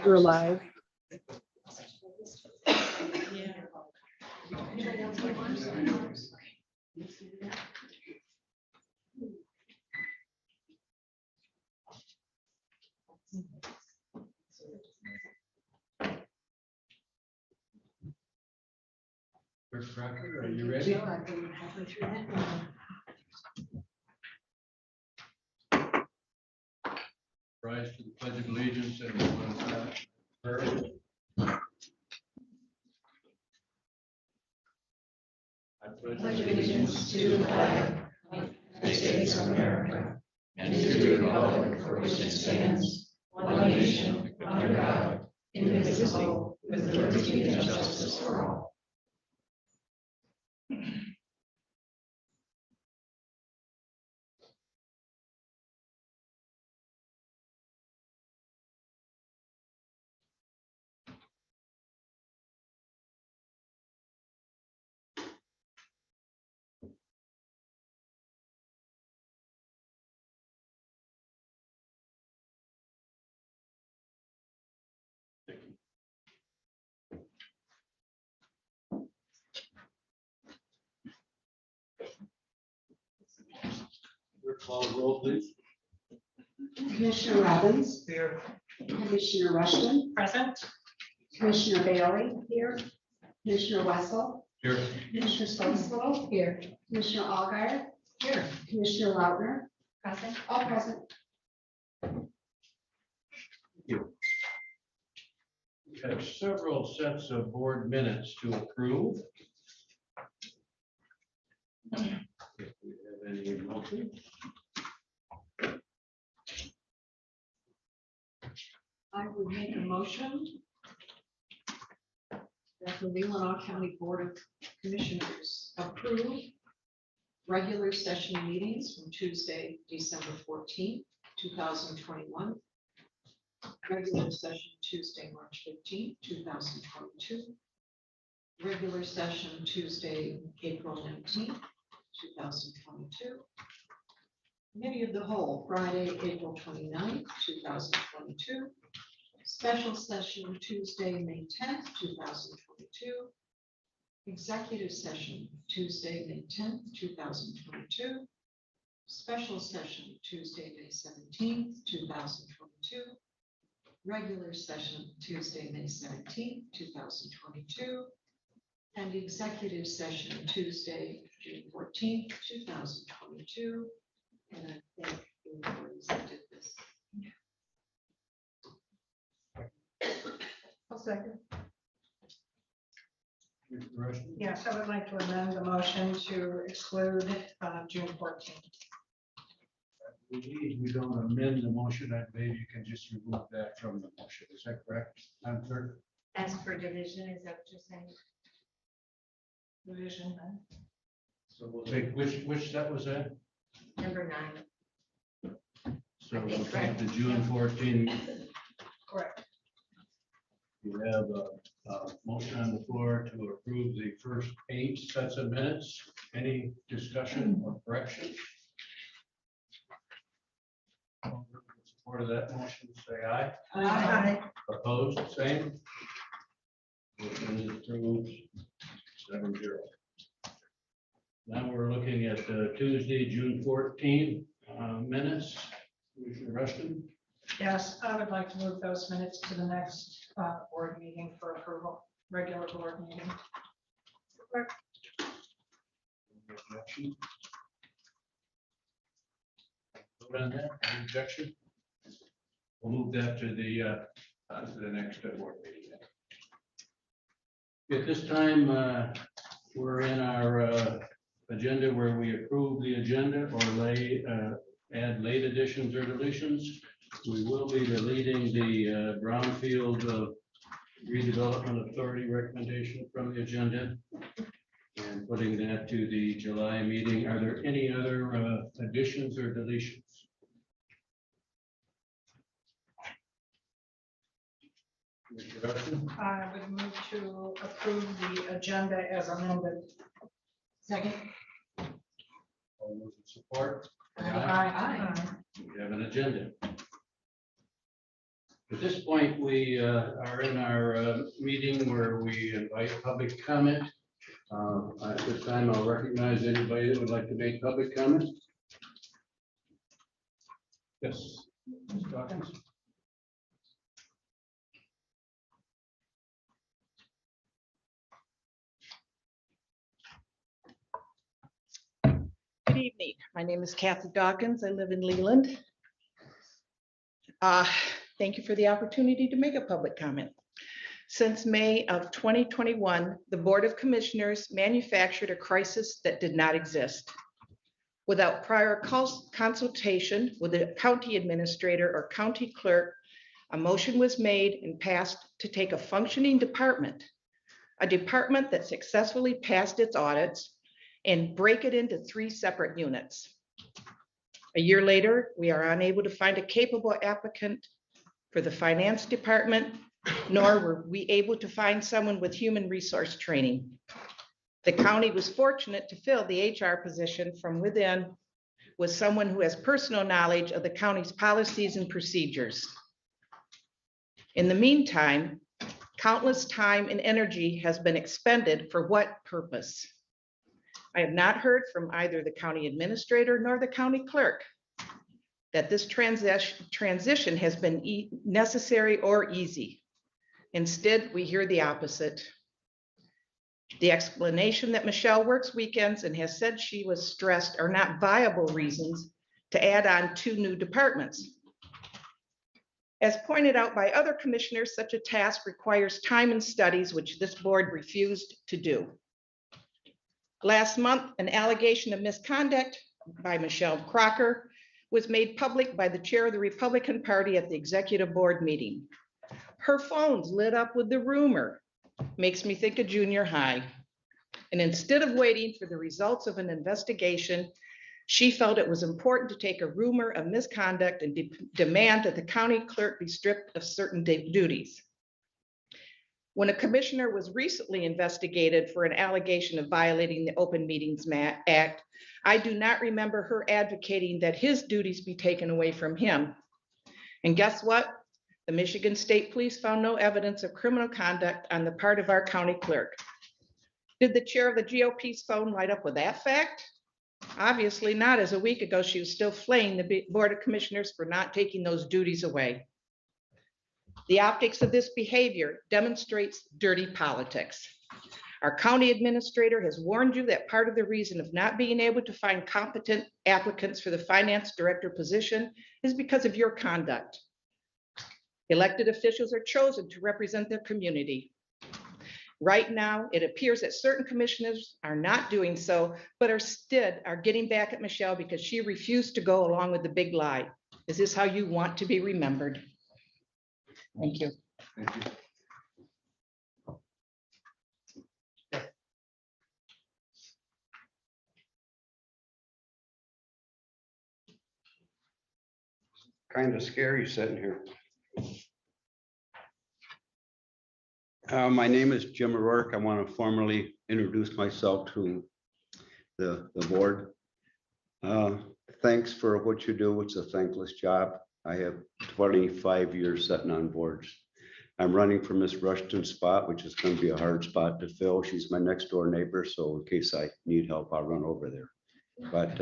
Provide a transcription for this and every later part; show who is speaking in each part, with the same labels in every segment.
Speaker 1: We're alive.
Speaker 2: First Crocker, are you ready? Rise to the Pledge of Allegiance and first. I
Speaker 3: Pledge allegiance to the flag of the United States of America and to the republic for which it stands, one nation, under God, indivisible, with liberty and justice for all.
Speaker 2: Call the roll, please.
Speaker 4: Commissioner Robbins.
Speaker 2: Here.
Speaker 4: Commissioner Rushton.
Speaker 3: Present.
Speaker 4: Commissioner Bailey. Here. Commissioner Wessel.
Speaker 2: Here.
Speaker 4: Commissioner Sposalo. Here. Commissioner Allgaier. Here. Commissioner Lautner.
Speaker 3: Present.
Speaker 4: All present.
Speaker 2: We have several sets of board minutes to approve. If we have any motion.
Speaker 5: I would make a motion that the Leelanau County Board of Commissioners approve regular session meetings from Tuesday, December 14th, 2021. Regular session Tuesday, March 15th, 2022. Regular session Tuesday, April 19th, 2022. Committee of the Whole, Friday, April 29th, 2022. Special session Tuesday, May 10th, 2022. Executive session Tuesday, May 10th, 2022. Special session Tuesday, May 17th, 2022. Regular session Tuesday, May 17th, 2022. And executive session Tuesday, June 14th, 2022. And I think the employees that did this.
Speaker 1: I'll second.
Speaker 2: Commissioner Rushton?
Speaker 3: Yes, I would like to amend the motion to exclude June 14th.
Speaker 2: We don't amend the motion, I believe you can just remove that from the motion. Is that correct? I'm clerk.
Speaker 6: As per division, is that what you're saying?
Speaker 3: Division.
Speaker 2: So we'll take, which set was that?
Speaker 6: Number 9.
Speaker 2: So we'll take the June 14.
Speaker 3: Correct.
Speaker 2: You have a motion on the floor to approve the first 8 sets of minutes. Any discussion or correction? All those in support of that motion, say aye.
Speaker 3: Aye.
Speaker 2: Opposed, same. Motion is approved 7-0. Now we're looking at Tuesday, June 14 minutes. Commissioner Rushton?
Speaker 3: Yes, I would like to move those minutes to the next board meeting for approval, regular board meeting.
Speaker 2: Any objection? Vote on that, any objection? We'll move that to the next board meeting. At this time, we're in our agenda where we approve the agenda or add late additions or deletions. We will be deleting the Brownfield Redevelopment Authority recommendation from the agenda and putting that to the July meeting. Are there any other additions or deletions? Commissioner Rushton?
Speaker 3: I would move to approve the agenda as amended. Second.
Speaker 2: All those in support?
Speaker 3: Aye.
Speaker 2: We have an agenda. At this point, we are in our meeting where we invite public comment. At this time, I'll recognize anybody that would like to make public comment. Yes. Ms. Dawkins?
Speaker 1: Good evening. My name is Kathy Dawkins. I live in Leland. Thank you for the opportunity to make a public comment. Since May of 2021, the Board of Commissioners manufactured a crisis that did not exist. Without prior consultation with the county administrator or county clerk, a motion was made and passed to take a functioning department, a department that successfully passed its audits, and break it into 3 separate units. A year later, we are unable to find a capable applicant for the finance department, nor were we able to find someone with human resource training. The county was fortunate to fill the HR position from within with someone who has personal knowledge of the county's policies and procedures. In the meantime, countless time and energy has been expended for what purpose? I have not heard from either the county administrator nor the county clerk that this transition has been necessary or easy. Instead, we hear the opposite. The explanation that Michelle works weekends and has said she was stressed are not viable reasons to add on 2 new departments. As pointed out by other commissioners, such a task requires time and studies, which this board refused to do. Last month, an allegation of misconduct by Michelle Crocker was made public by the chair of the Republican Party at the executive board meeting. Her phone's lit up with the rumor. Makes me think of junior high. And instead of waiting for the results of an investigation, she felt it was important to take a rumor of misconduct and demand that the county clerk be stripped of certain duties. When a commissioner was recently investigated for an allegation of violating the Open Meetings Act, I do not remember her advocating that his duties be taken away from him. And guess what? The Michigan State Police found no evidence of criminal conduct on the part of our county clerk. Did the chair of the GOP's phone light up with that fact? Obviously not, as a week ago, she was still flaying the Board of Commissioners for not taking those duties away. The optics of this behavior demonstrates dirty politics. Our county administrator has warned you that part of the reason of not being able to find competent applicants for the finance director position is because of your conduct. Elected officials are chosen to represent their community. Right now, it appears that certain commissioners are not doing so, but instead are getting back at Michelle because she refused to go along with the big lie. Is this how you want to be remembered? Thank you.
Speaker 2: Thank you.
Speaker 7: Kind of scary sitting here. My name is Jim O'Rourke. I want to formally introduce myself to the board. Thanks for what you do. It's a thankless job. I have 25 years sitting on boards. I'm running for Miss Rushton's spot, which is going to be a hard spot to fill. She's my next door neighbor, so in case I need help, I'll run over there. But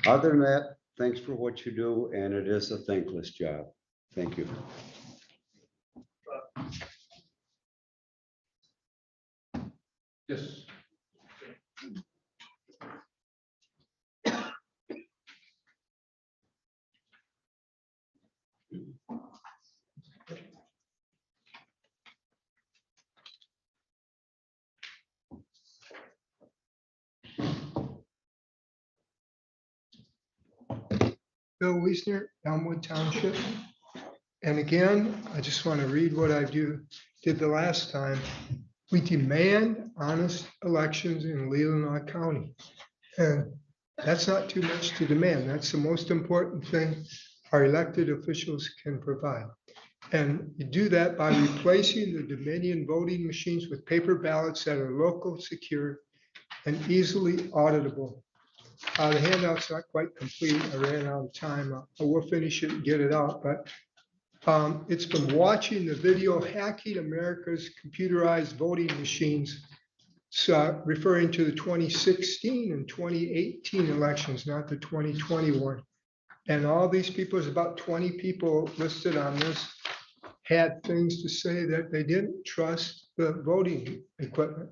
Speaker 7: other than that, thanks for what you do, and it is a thankless job. Thank you.
Speaker 2: Yes.
Speaker 8: Bill Wiesner, Elmwood Township. And again, I just want to read what I did the last time. We demand honest elections in Leelanau County. And that's not too much to demand. That's the most important thing our elected officials can provide. And you do that by replacing the Dominion voting machines with paper ballots that are local, secure, and easily auditable. The handout's not quite complete. I ran out of time. I will finish it and get it out, but It's from watching the video Hacking America's Computerized Voting Machines. So referring to the 2016 and 2018 elections, not the 2021. And all these people, there's about 20 people listed on this, had things to say that they didn't trust the voting equipment.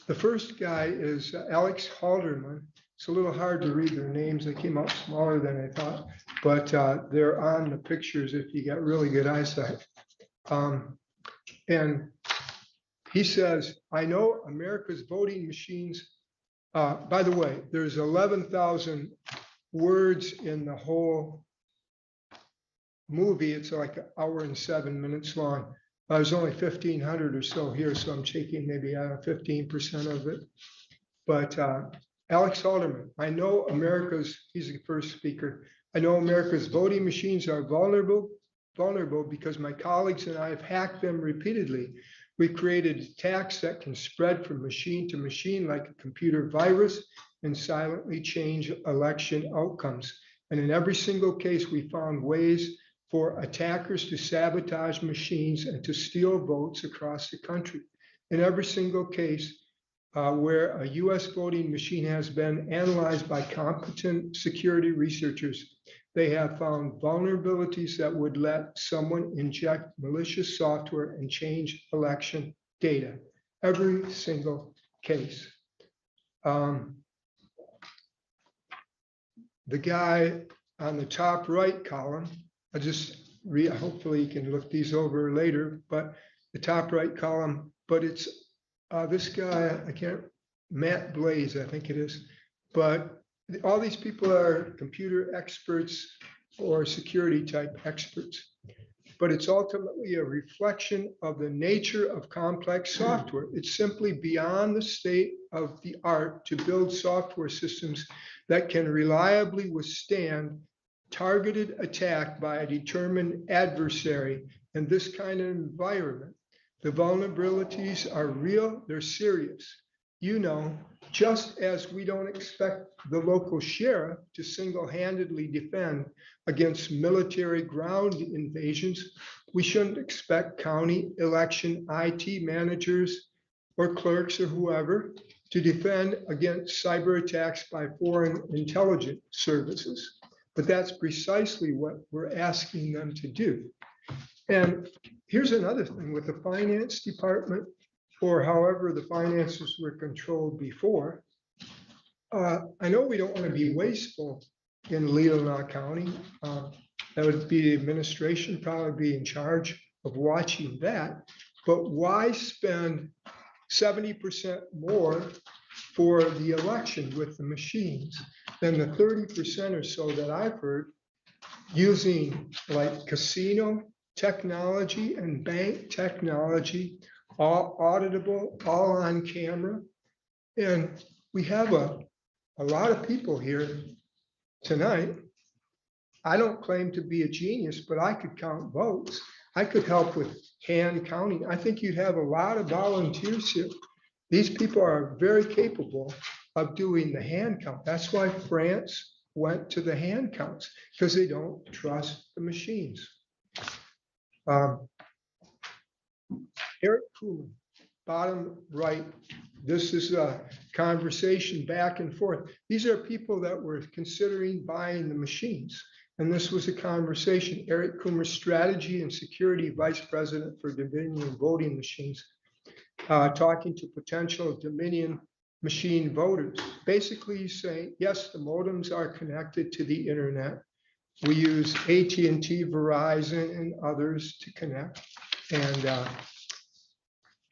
Speaker 8: The first guy is Alex Halderman. It's a little hard to read their names. They came out smaller than I thought, but they're on the pictures if you got really good eyesight. And he says, I know America's voting machines. By the way, there's 11,000 words in the whole movie. It's like an hour and 7 minutes long. There's only 1,500 or so here, so I'm taking maybe 15% of it. But Alex Halderman, I know he's the first speaker. I know America's voting machines are vulnerable because my colleagues and I have hacked them repeatedly. We created attacks that can spread from machine to machine like a computer virus and silently change election outcomes. And in every single case, we found ways for attackers to sabotage machines and to steal votes across the country. In every single case where a US voting machine has been analyzed by competent security researchers, they have found vulnerabilities that would let someone inject malicious software and change election data. Every single case. The guy on the top right column, I just read, hopefully you can look these over later, but the top right column, but it's this guy, Matt Blaze, I think it is, but all these people are computer experts or security type experts, but it's ultimately a reflection of the nature of complex software. It's simply beyond the state of the art to build software systems that can reliably withstand targeted attack by a determined adversary in this kind of environment. The vulnerabilities are real, they're serious. You know, just as we don't expect the local sheriff to single-handedly defend against military ground invasions, we shouldn't expect county election IT managers or clerks or whoever to defend against cyber attacks by foreign intelligence services. But that's precisely what we're asking them to do. And here's another thing with the finance department, or however the finances were controlled before. I know we don't want to be wasteful in Leelanau County. That would be the administration probably be in charge of watching that. But why spend 70% more for the election with the machines than the 30% or so that I've heard using like casino technology and bank technology, all auditable, all on camera. And we have a lot of people here tonight. I don't claim to be a genius, but I could count votes. I could help with hand counting. I think you'd have a lot of volunteers here. These people are very capable of doing the hand count. That's why France went to the hand counts, because they don't trust the machines. Eric Kuhn, bottom right. This is a conversation back and forth. These are people that were considering buying the machines. And this was a conversation. Eric Coomer, Strategy and Security Vice President for Dominion Voting Machines, talking to potential Dominion machine voters. Basically, he's saying, yes, the modems are connected to the internet. We use AT&T, Verizon, and others to connect. And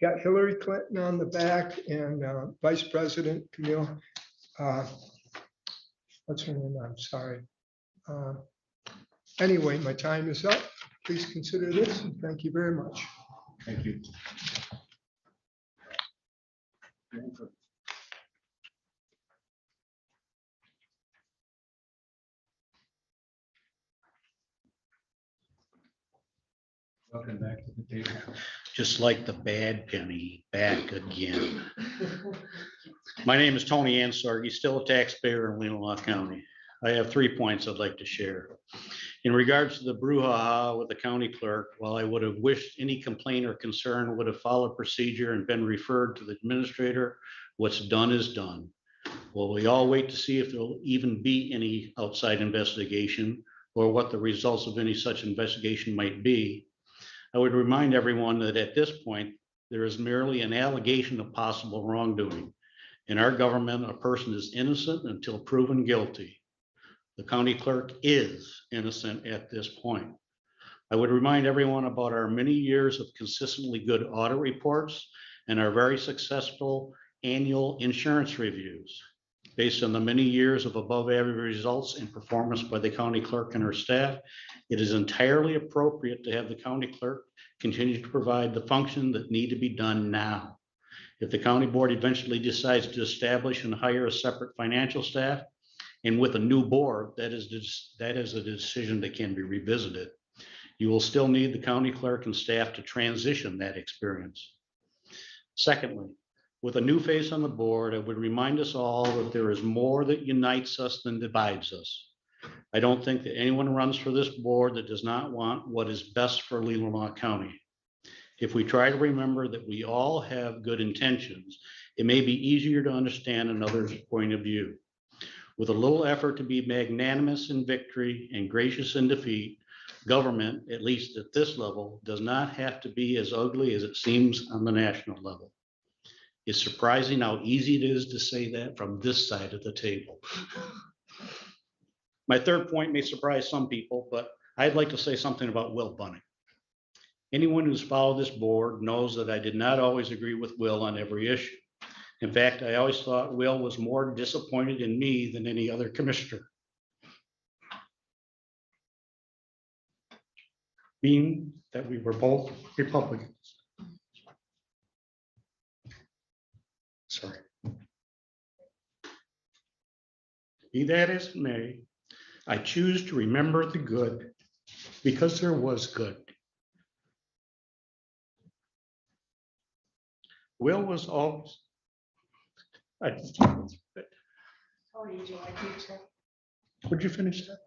Speaker 8: got Hillary Clinton on the back and Vice President Camille, what's her name? I'm sorry. Anyway, my time is up. Please consider this, and thank you very much.
Speaker 2: Thank you. Welcome back to the table.
Speaker 9: Just like the bad penny, back again. My name is Tony Ansargi, still a taxpayer in Leelanau County. I have 3 points I'd like to share. In regards to the brouhaha with the county clerk, while I would have wished any complaint or concern would have followed procedure and been referred to the administrator, what's done is done. Well, we all wait to see if there'll even be any outside investigation or what the results of any such investigation might be. I would remind everyone that at this point, there is merely an allegation of possible wrongdoing. In our government, a person is innocent until proven guilty. The county clerk is innocent at this point. I would remind everyone about our many years of consistently good audit reports and our very successful annual insurance reviews. Based on the many years of above average results and performance by the county clerk and her staff, it is entirely appropriate to have the county clerk continue to provide the function that need to be done now. If the county board eventually decides to establish and hire a separate financial staff, and with a new board, that is a decision that can be revisited. You will still need the county clerk and staff to transition that experience. Secondly, with a new face on the board, I would remind us all that there is more that unites us than divides us. I don't think that anyone runs for this board that does not want what is best for Leelanau County. If we try to remember that we all have good intentions, it may be easier to understand another's point of view. With a little effort to be magnanimous in victory and gracious in defeat, government, at least at this level, does not have to be as ugly as it seems on the national level. It's surprising how easy it is to say that from this side of the table. My third point may surprise some people, but I'd like to say something about Will Bunning. Anyone who's followed this board knows that I did not always agree with Will on every issue. In fact, I always thought Will was more disappointed in me than any other commissioner. Being that we were both Republicans. Sorry. Be that as it may, I choose to remember the good because there was good. Will was always. Would you finish that?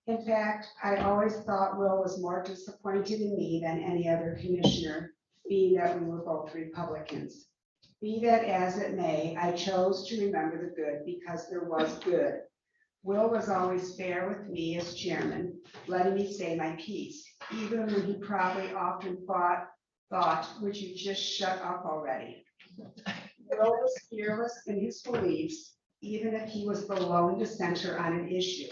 Speaker 4: In fact, I always thought Will was more disappointed in me than any other commissioner, being that we were both Republicans. Be that as it may, I chose to remember the good because there was good. Will was always fair with me as chairman, letting me say my piece, even when he probably often thought, would you just shut up already? Will was fearless in his beliefs, even if he was the lone dissenter on an issue.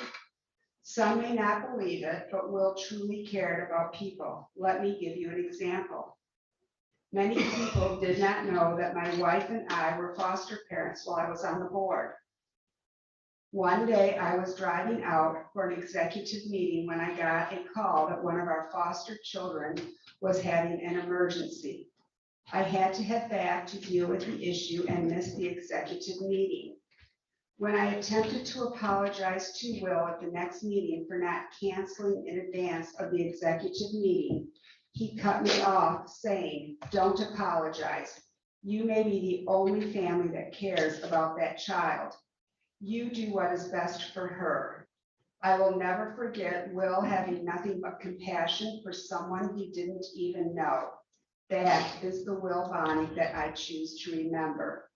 Speaker 4: Some may not believe it, but Will truly cared about people. Let me give you an example. Many people did not know that my wife and I were foster parents while I was on the board. One day I was driving out for an executive meeting when I got a call that one of our foster children was having an emergency. I had to head back to deal with the issue and miss the executive meeting. When I attempted to apologize to Will at the next meeting for not canceling in advance of the executive meeting, he cut me off saying, "Don't apologize. You may be the only family that cares about that child. You do what is best for her." I will never forget Will having nothing but compassion for someone he didn't even know. That is the Will Bonnie that I choose to remember.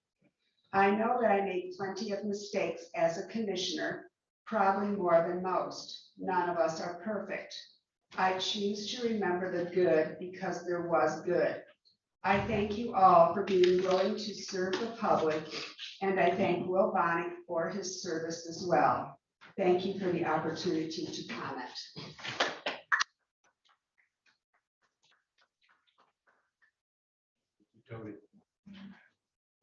Speaker 4: I know that I made plenty of mistakes as a commissioner, probably more than most. None of us are perfect. I choose to remember the good because there was good. I thank you all for being willing to serve the public, and I thank Will Bonnie for his service as well. Thank you for the opportunity to comment.
Speaker 2: Tony.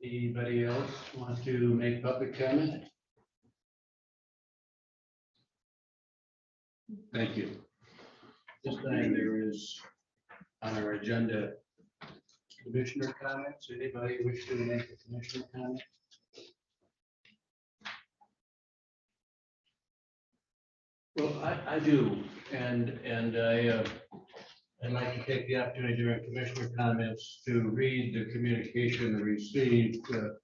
Speaker 2: Anybody else want to make public comment? Thank you. This time there is on our agenda commissioner comments. Anybody wish to make a commissioner comment? Well, I do, and I'd like to take the opportunity during commissioner comments to read the communication received to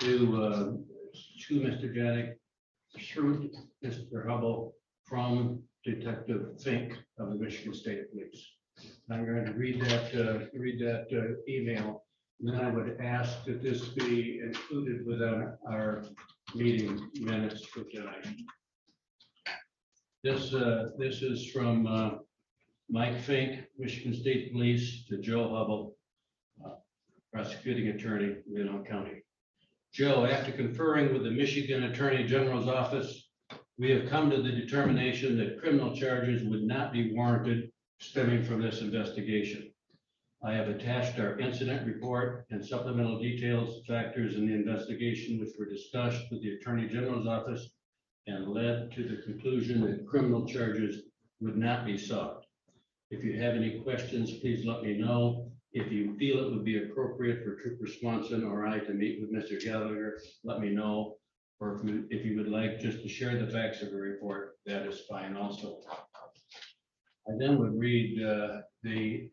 Speaker 2: Mr. Janik through Mr. Hubble from Detective Fink of the Michigan State Police. I'm going to read that email. And then I would ask that this be included within our meeting minutes for tonight. This is from Mike Fink, Michigan State Police, to Joe Hubble, prosecuting attorney, Leelanau County. Joe, after conferring with the Michigan Attorney General's office, we have come to the determination that criminal charges would not be warranted stemming from this investigation. I have attached our incident report and supplemental details, factors in the investigation which were discussed with the Attorney General's office and led to the conclusion that criminal charges would not be sought. If you have any questions, please let me know. If you feel it would be appropriate for Trooper Swanson or I to meet with Mr. Gallagher, let me know. Or if you would like just to share the facts of the report, that is fine also. I then would read the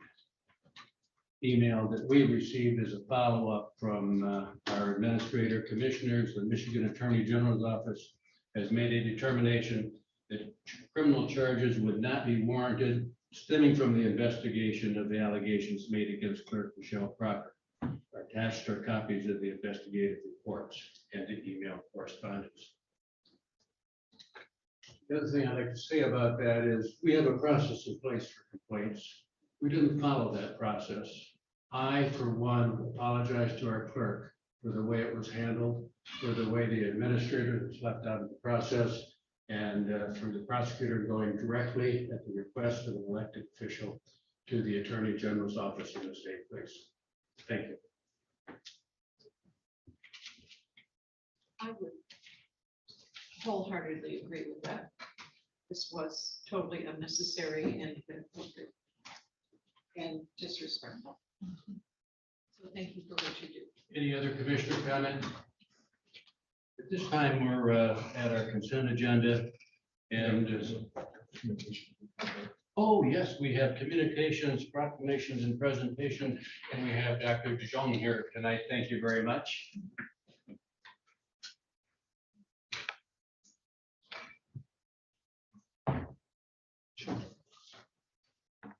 Speaker 2: email that we received as a follow-up from our administrator commissioners. The Michigan Attorney General's office has made a determination that criminal charges would not be warranted stemming from the investigation of the allegations made against Clerk Michelle Crocker. Attached are copies of the investigative reports and the email correspondence. The other thing I'd like to say about that is we have a process in place for complaints. We didn't follow that process. I, for one, apologize to our clerk for the way it was handled, for the way the administrator was left out of the process, and for the prosecutor going directly at the request of an elected official to the Attorney General's office in the state police. Thank you.
Speaker 5: I would wholeheartedly agree with that. This was totally unnecessary and disrespectful. So thank you for what you do.
Speaker 2: Any other commissioner comment? At this time, we're at our consent agenda, and oh yes, we have communications, proclamations, and presentation, and we have Dr. DeJong here tonight. Thank you very much.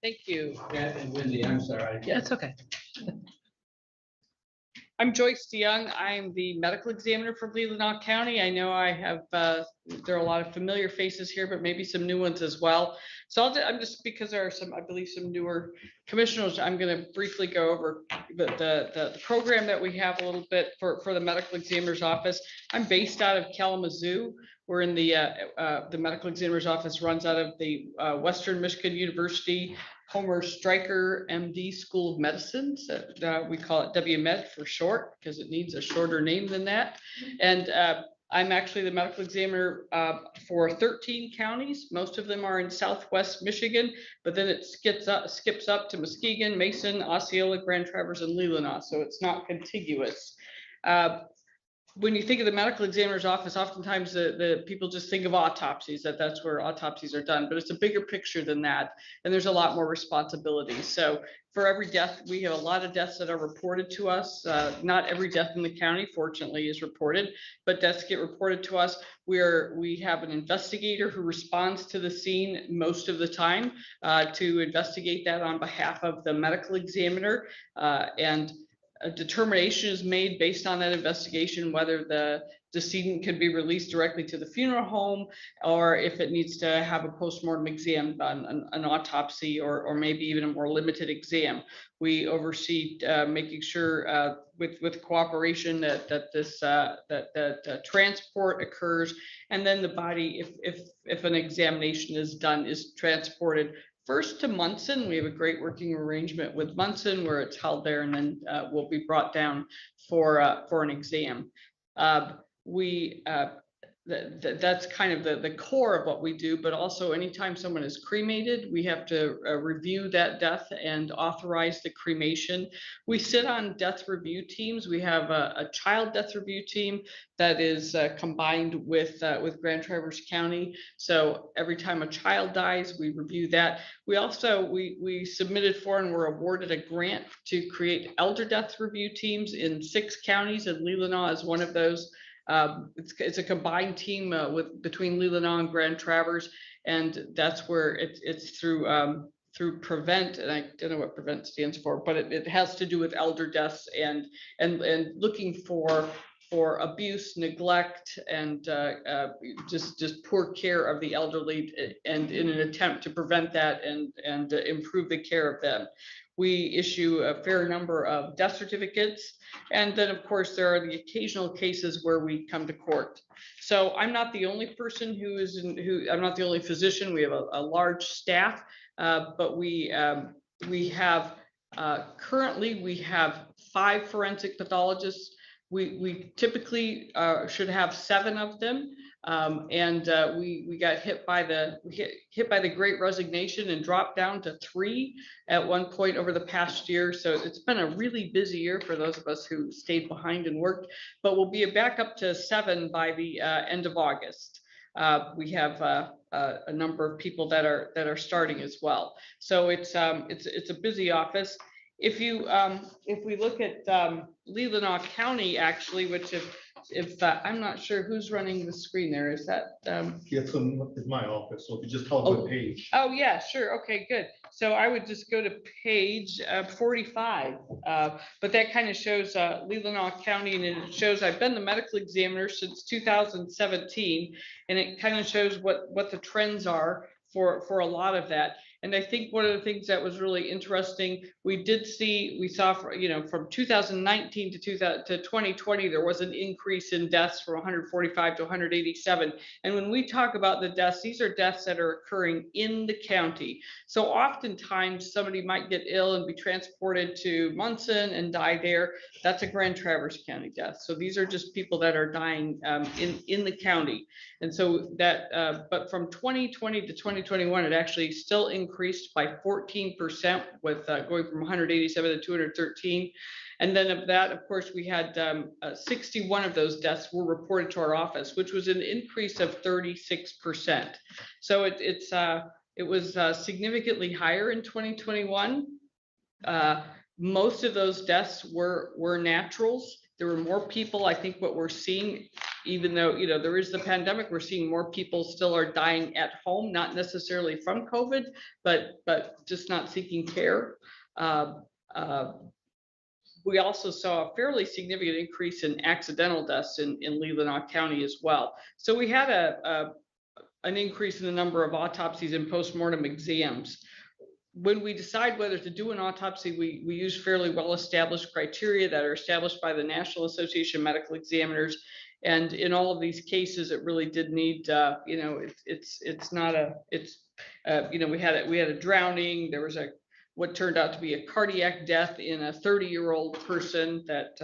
Speaker 10: Thank you.
Speaker 2: And Wendy, I'm sorry.
Speaker 10: Yeah, it's okay. I'm Joyce DeYoung. I'm the medical examiner for Leelanau County. I know I have, there are a lot of familiar faces here, but maybe some new ones as well. So I'm just, because there are some, I believe, some newer commissioners, I'm going to briefly go over the program that we have a little bit for the medical examiner's office. I'm based out of Kalamazoo. We're in the medical examiner's office runs out of the Western Michigan University Homer Stryker MD School of Medicine. So, we call it WMed for short because it needs a shorter name than that. And I'm actually the medical examiner for 13 counties. Most of them are in Southwest Michigan, but then it skips up to Muskegon, Mason, Osceola, Grand Traverse, and Leelanau. So it's not contiguous. When you think of the medical examiner's office, oftentimes the people just think of autopsies, that's where autopsies are done, but it's a bigger picture than that. And there's a lot more responsibility. So for every death, we have a lot of deaths that are reported to us. Not every death in the county, fortunately, is reported, but deaths get reported to us. We have an investigator who responds to the scene most of the time to investigate that on behalf of the medical examiner. And a determination is made based on that investigation, whether the decedent can be released directly to the funeral home, or if it needs to have a postmortem exam done, an autopsy, or maybe even a more limited exam. We oversee making sure with cooperation that transport occurs, and then the body, if an examination is done, is transported first to Munson. We have a great working arrangement with Munson where it's held there, and then will be brought down for an exam. That's kind of the core of what we do, but also anytime someone is cremated, we have to review that death and authorize the cremation. We sit on death review teams. We have a child death review team that is combined with Grand Traverse County. So every time a child dies, we review that. We also, we submitted for and were awarded a grant to create elder death review teams in 6 counties, and Leelanau is one of those. It's a combined team between Leelanau and Grand Traverse, and that's where it's through Prevent, and I don't know what Prevent stands for, but it has to do with elder deaths and looking for abuse, neglect, and just poor care of the elderly, and in an attempt to prevent that and improve the care of them. We issue a fair number of death certificates, and then of course there are the occasional cases where we come to court. So I'm not the only person I'm not the only physician. We have a large staff, but we have currently we have 5 forensic pathologists. We typically should have 7 of them, and we got hit by the Great Resignation and dropped down to 3 at one point over the past year. So it's been a really busy year for those of us who stayed behind and worked, but we'll be back up to 7 by the end of August. We have a number of people that are starting as well. So it's a busy office. If we look at Leelanau County, actually, which if I'm not sure who's running the screen there, is that?
Speaker 11: It's my office, so if you just tell them what page.
Speaker 10: Oh, yeah, sure. Okay, good. So I would just go to page 45. But that kind of shows Leelanau County, and it shows I've been the medical examiner since 2017, and it kind of shows what the trends are for a lot of that. And I think one of the things that was really interesting, we saw from 2019 to 2020, there was an increase in deaths from 145 to 187. And when we talk about the deaths, these are deaths that are occurring in the county. So oftentimes somebody might get ill and be transported to Munson and die there. That's a Grand Traverse County death. So these are just people that are dying in the county. And so that, but from 2020 to 2021, it actually still increased by 14%, with going from 187 to 213. And then of that, of course, we had 61 of those deaths were reported to our office, which was an increase of 36%. So it was significantly higher in 2021. Most of those deaths were naturals. There were more people. I think what we're seeing, even though there is the pandemic, we're seeing more people still are dying at home, not necessarily from COVID, but just not seeking care. We also saw a fairly significant increase in accidental deaths in Leelanau County as well. So we had an increase in the number of autopsies and postmortem exams. When we decide whether to do an autopsy, we use fairly well-established criteria that are established by the National Association of Medical Examiners. And in all of these cases, it really did need, we had a drowning. There was what turned out to be a cardiac death in a 30-year-old person that,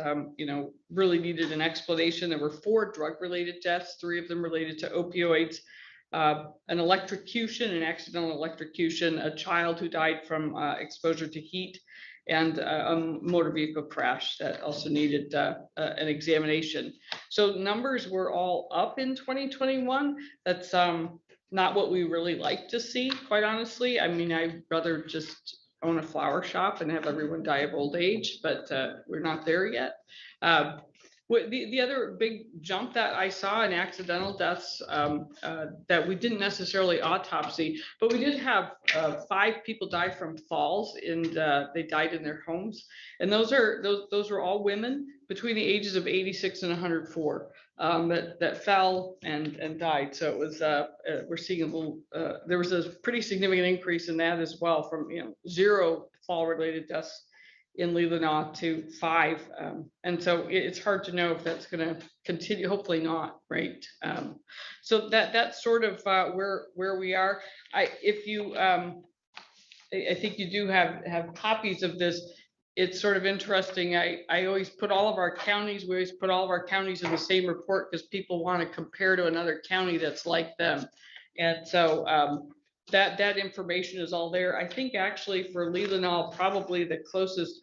Speaker 10: really needed an explanation. There were 4 drug-related deaths, 3 of them related to opioids. An electrocution, an accidental electrocution, a child who died from exposure to heat, and a motor vehicle crash that also needed an examination. So numbers were all up in 2021. That's not what we really like to see, quite honestly. I mean, I'd rather just own a flower shop and have everyone die of old age, but we're not there yet. The other big jump that I saw in accidental deaths that we didn't necessarily autopsy, but we did have 5 people die from falls, and they died in their homes. And those were all women between the ages of 86 and 104 that fell and died. So it was we're seeing a little. There was a pretty significant increase in that as well, from 0 fall related deaths in Leelanau to 5. And so it's hard to know if that's going to continue. Hopefully not, right? So that's sort of where we are. I think you do have copies of this. It's sort of interesting. I always put all of our counties, we always put all of our counties in the same report because people want to compare to another county that's like them. And so that information is all there. I think actually for Leelanau, probably the closest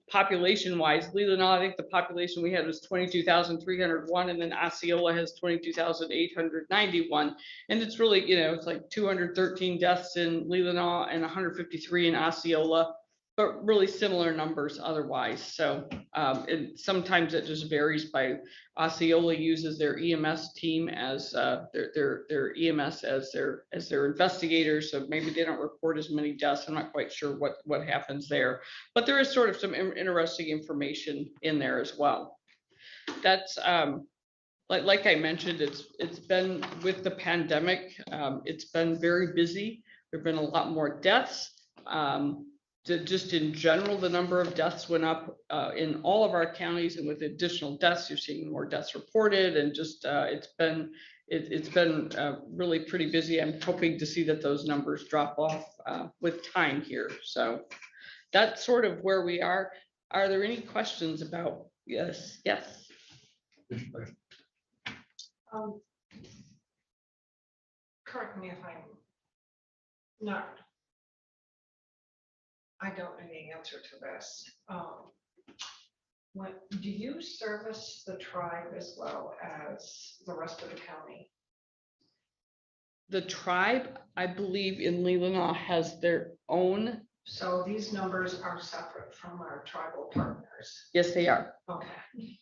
Speaker 10: population wise, Leelanau, I think the population we had was 22,301, and then Osceola has 22,891. And it's really, it's like 213 deaths in Leelanau and 153 in Osceola. but really similar numbers otherwise. So and sometimes it just varies by, Osceola uses their EMS team as their EMS as their investigators. So maybe they don't report as many deaths. I'm not quite sure what happens there, but there is sort of some interesting information in there as well. That's like I mentioned, it's been with the pandemic, it's been very busy. There've been a lot more deaths. Just in general, the number of deaths went up in all of our counties, and with additional deaths, you're seeing more deaths reported, and just it's been really pretty busy. I'm hoping to see that those numbers drop off with time here. So that's sort of where we are. Are there any questions about? Yes.
Speaker 12: Correct me if I'm not. I don't know the answer to this. Do you service the tribe as well as the rest of the county?
Speaker 10: The tribe, I believe in Leelanau, has their own.
Speaker 12: So these numbers are separate from our tribal partners.
Speaker 10: Yes, they are.
Speaker 12: Okay.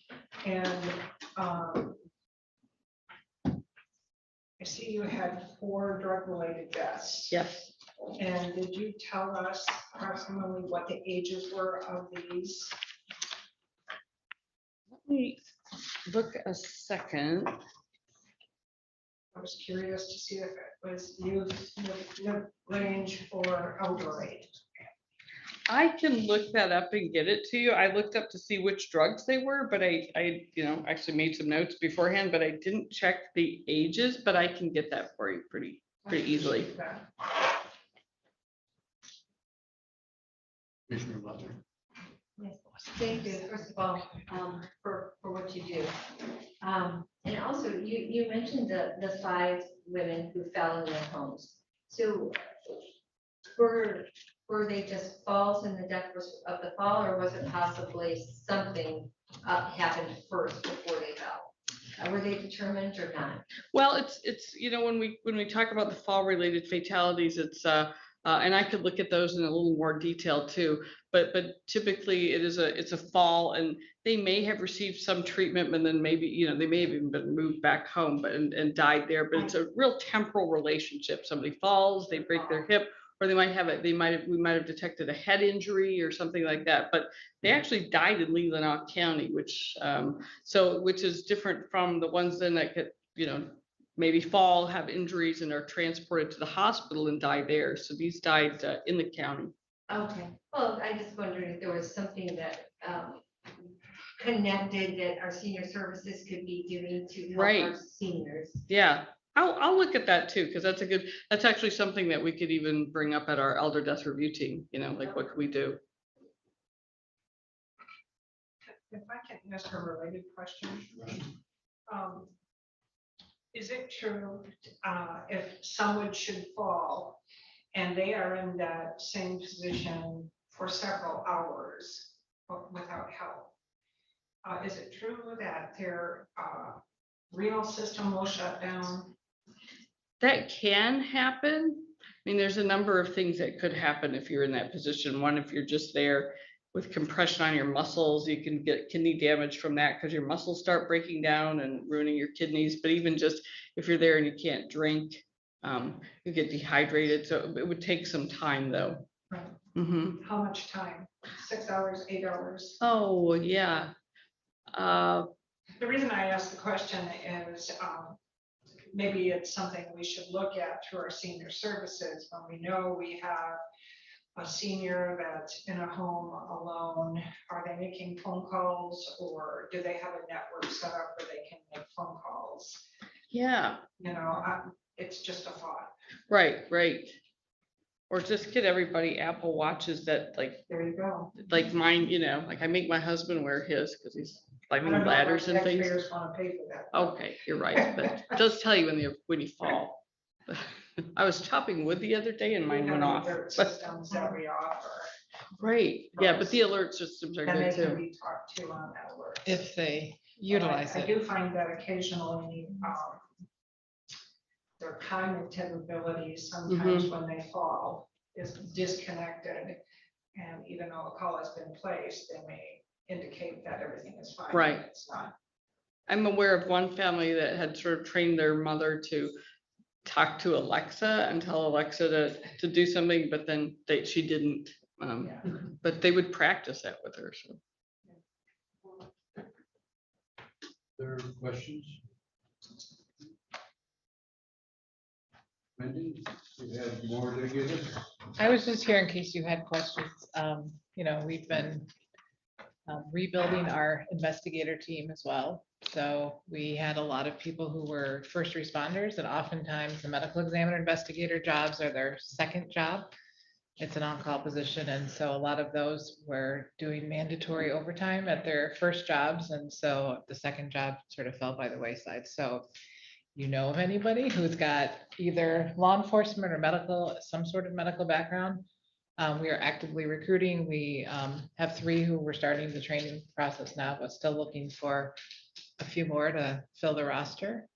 Speaker 12: And I see you had 4 drug-related deaths.
Speaker 10: Yes.
Speaker 12: And did you tell us approximately what the ages were of these?
Speaker 10: Let me look a second.
Speaker 12: I was curious to see if it was youth, mid-range, or elderly.
Speaker 10: I can look that up and get it to you. I looked up to see which drugs they were, but I actually made some notes beforehand, but I didn't check the ages, but I can get that for you pretty easily.
Speaker 2: Commissioner Butler.
Speaker 6: Yes, thank you, first of all, for what you do. And also, you mentioned the 5 women who fell in their homes. So were they just falls and the death was of the fall, or was it possibly something happened first before they fell? Were they determined or not?
Speaker 10: Well, it's when we talk about the fall related fatalities, it's and I could look at those in a little more detail too, but typically it's a fall, and they may have received some treatment, and then maybe they may have even been moved back home and died there, but it's a real temporal relationship. Somebody falls, they break their hip, or we might have detected a head injury or something like that, but they actually died in Leelanau County, which is different from the ones then that could maybe fall, have injuries, and are transported to the hospital and die there. So these died in the county.
Speaker 6: Okay, well, I just wondered if there was something that connected that our senior services could be doing to help our seniors.
Speaker 10: Yeah, I'll look at that too, because that's actually something that we could even bring up at our elder death review team, like what can we do?
Speaker 12: If I can ask a related question. Is it true if someone should fall and they are in that same position for several hours without help? Is it true that their renal system will shut down?
Speaker 10: That can happen. I mean, there's a number of things that could happen if you're in that position. One, if you're just there with compression on your muscles, you can get kidney damage from that because your muscles start breaking down and ruining your kidneys. But even just if you're there and you can't drink, you get dehydrated. So it would take some time though.
Speaker 12: Right.
Speaker 10: Mm-hmm.
Speaker 12: How much time? 6 hours, 8 hours?
Speaker 10: Oh, yeah.
Speaker 12: The reason I asked the question is maybe it's something we should look at through our senior services when we know we have a senior that's in a home alone. Are they making phone calls, or do they have a network set up where they can make phone calls?
Speaker 10: Yeah.
Speaker 12: It's just a thought.
Speaker 10: Right. Or just get everybody Apple Watches that
Speaker 12: There you go.
Speaker 10: like mine, like I make my husband wear his because he's climbing
Speaker 12: I don't know if
Speaker 10: ladders and things.
Speaker 12: taxpayers want to pay for that.
Speaker 10: Okay, you're right, but it does tell you when you fall. I was chopping wood the other day and mine
Speaker 12: We
Speaker 10: went
Speaker 12: have
Speaker 10: off.
Speaker 12: alert systems that we offer,
Speaker 10: Right, yeah, but the alert systems are
Speaker 12: and they
Speaker 10: good
Speaker 12: can
Speaker 10: too.
Speaker 12: be talked to on that alert.
Speaker 5: If they utilize
Speaker 12: I
Speaker 5: it.
Speaker 12: do find that occasionally their cognitive abilities sometimes when they fall is disconnected. And even though a call has been placed, they may indicate that everything is fine.
Speaker 10: Right.
Speaker 12: It's not.
Speaker 10: I'm aware of one family that had sort of trained their mother to talk to Alexa and tell Alexa to do something, but then she didn't.
Speaker 12: Yeah.
Speaker 10: But they would practice that with her, so.
Speaker 2: There are questions? Wendy, you have more to give us?
Speaker 13: I was just here in case you had questions. We've been rebuilding our investigator team as well. So we had a lot of people who were first responders, and oftentimes the medical examiner investigator jobs are their second job. It's an on-call position, and so a lot of those were doing mandatory overtime at their first jobs, and so the second job sort of fell by the wayside. So you know of anybody who's got either law enforcement or medical, some sort of medical background, we are actively recruiting. We have 3 who we're starting the training process now, but still looking for a few more to fill the roster.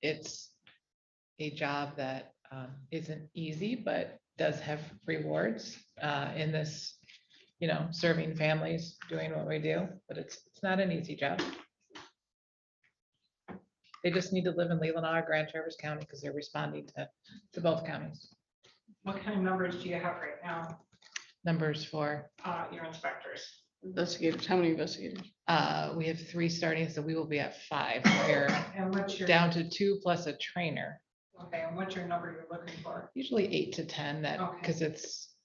Speaker 13: It's a job that isn't easy, but does have rewards in this, serving families, doing what we do, but it's not an easy job. They just need to live in Leelanau or Grand Traverse County because they're responding to both counties.
Speaker 12: What kind of numbers do you have right now,
Speaker 13: Numbers for,
Speaker 12: your inspectors?
Speaker 10: Investigators, how many investigators?
Speaker 13: we have 3 starting, so we will be at 5. We're
Speaker 12: And what's your?
Speaker 13: down to 2 plus a trainer,
Speaker 12: Okay, and what's your number you're looking for?
Speaker 13: usually 8 to 10, that,
Speaker 12: Okay.
Speaker 13: because it's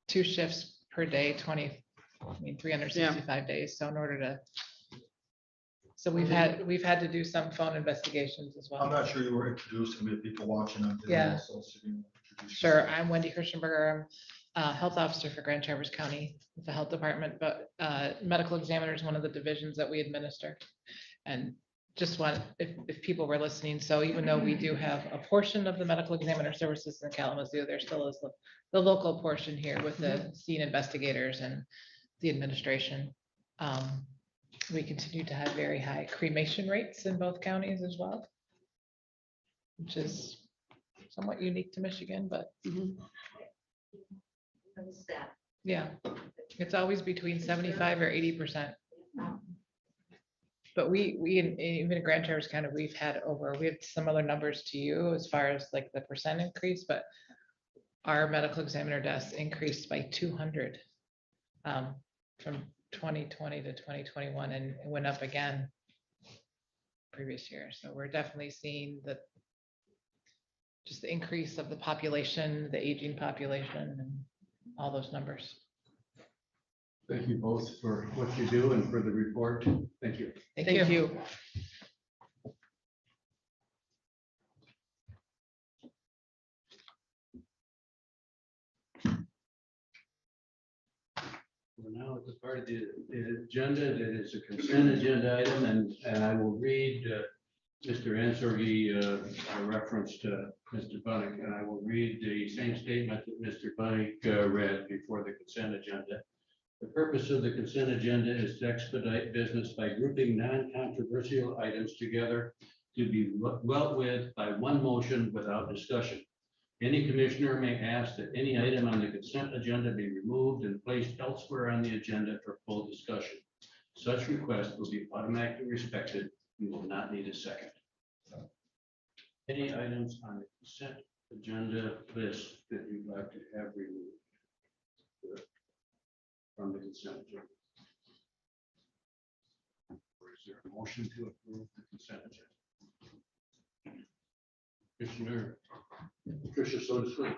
Speaker 13: 2 shifts per day, 365 days. So in order to, so we've had to do some phone investigations as
Speaker 11: I'm
Speaker 13: well.
Speaker 11: not sure you were introduced, and we have people watching on video.
Speaker 13: Yeah.
Speaker 11: So you can introduce
Speaker 13: Sure,
Speaker 11: yourself.
Speaker 13: I'm Wendy Kirschenberger. I'm health officer for Grand Traverse County, the health department, but medical examiner is one of the divisions that we administer. And just want, if people were listening, so even though we do have a portion of the medical examiner services in Kalamazoo, there still is the local portion here with the scene investigators and the administration. We continue to have very high cremation rates in both counties as well, which is somewhat unique to Michigan, but
Speaker 6: What's that?
Speaker 13: yeah, it's always between 75 or 80%. But we even in Grand Traverse County, we have similar numbers to you as far as like the percent increase, but our medical examiner deaths increased by 200 from 2020 to 2021, and it went up again previous year. So we're definitely seeing just the increase of the population, the aging population, and all those numbers.
Speaker 2: Thank you both for what you do and for the report. Thank you.
Speaker 13: Thank you.
Speaker 2: We're now at the part of the agenda that is a consent agenda item, and I will read Mr. Ansorgi reference to Mr. Bunnick, and I will read the same statement that Mr. Bunnick read before the consent agenda. The purpose of the consent agenda is to expedite business by grouping non-controversial items together to be dealt with by one motion without discussion. Any commissioner may ask that any item on the consent agenda be removed and placed elsewhere on the agenda for full discussion. Such request will be automatically respected. You will not need a second. Any items on the consent agenda list that you'd like to have removed from the consent agenda? Or is there a motion to approve the consent agenda? Commissioner Patricia, so to speak.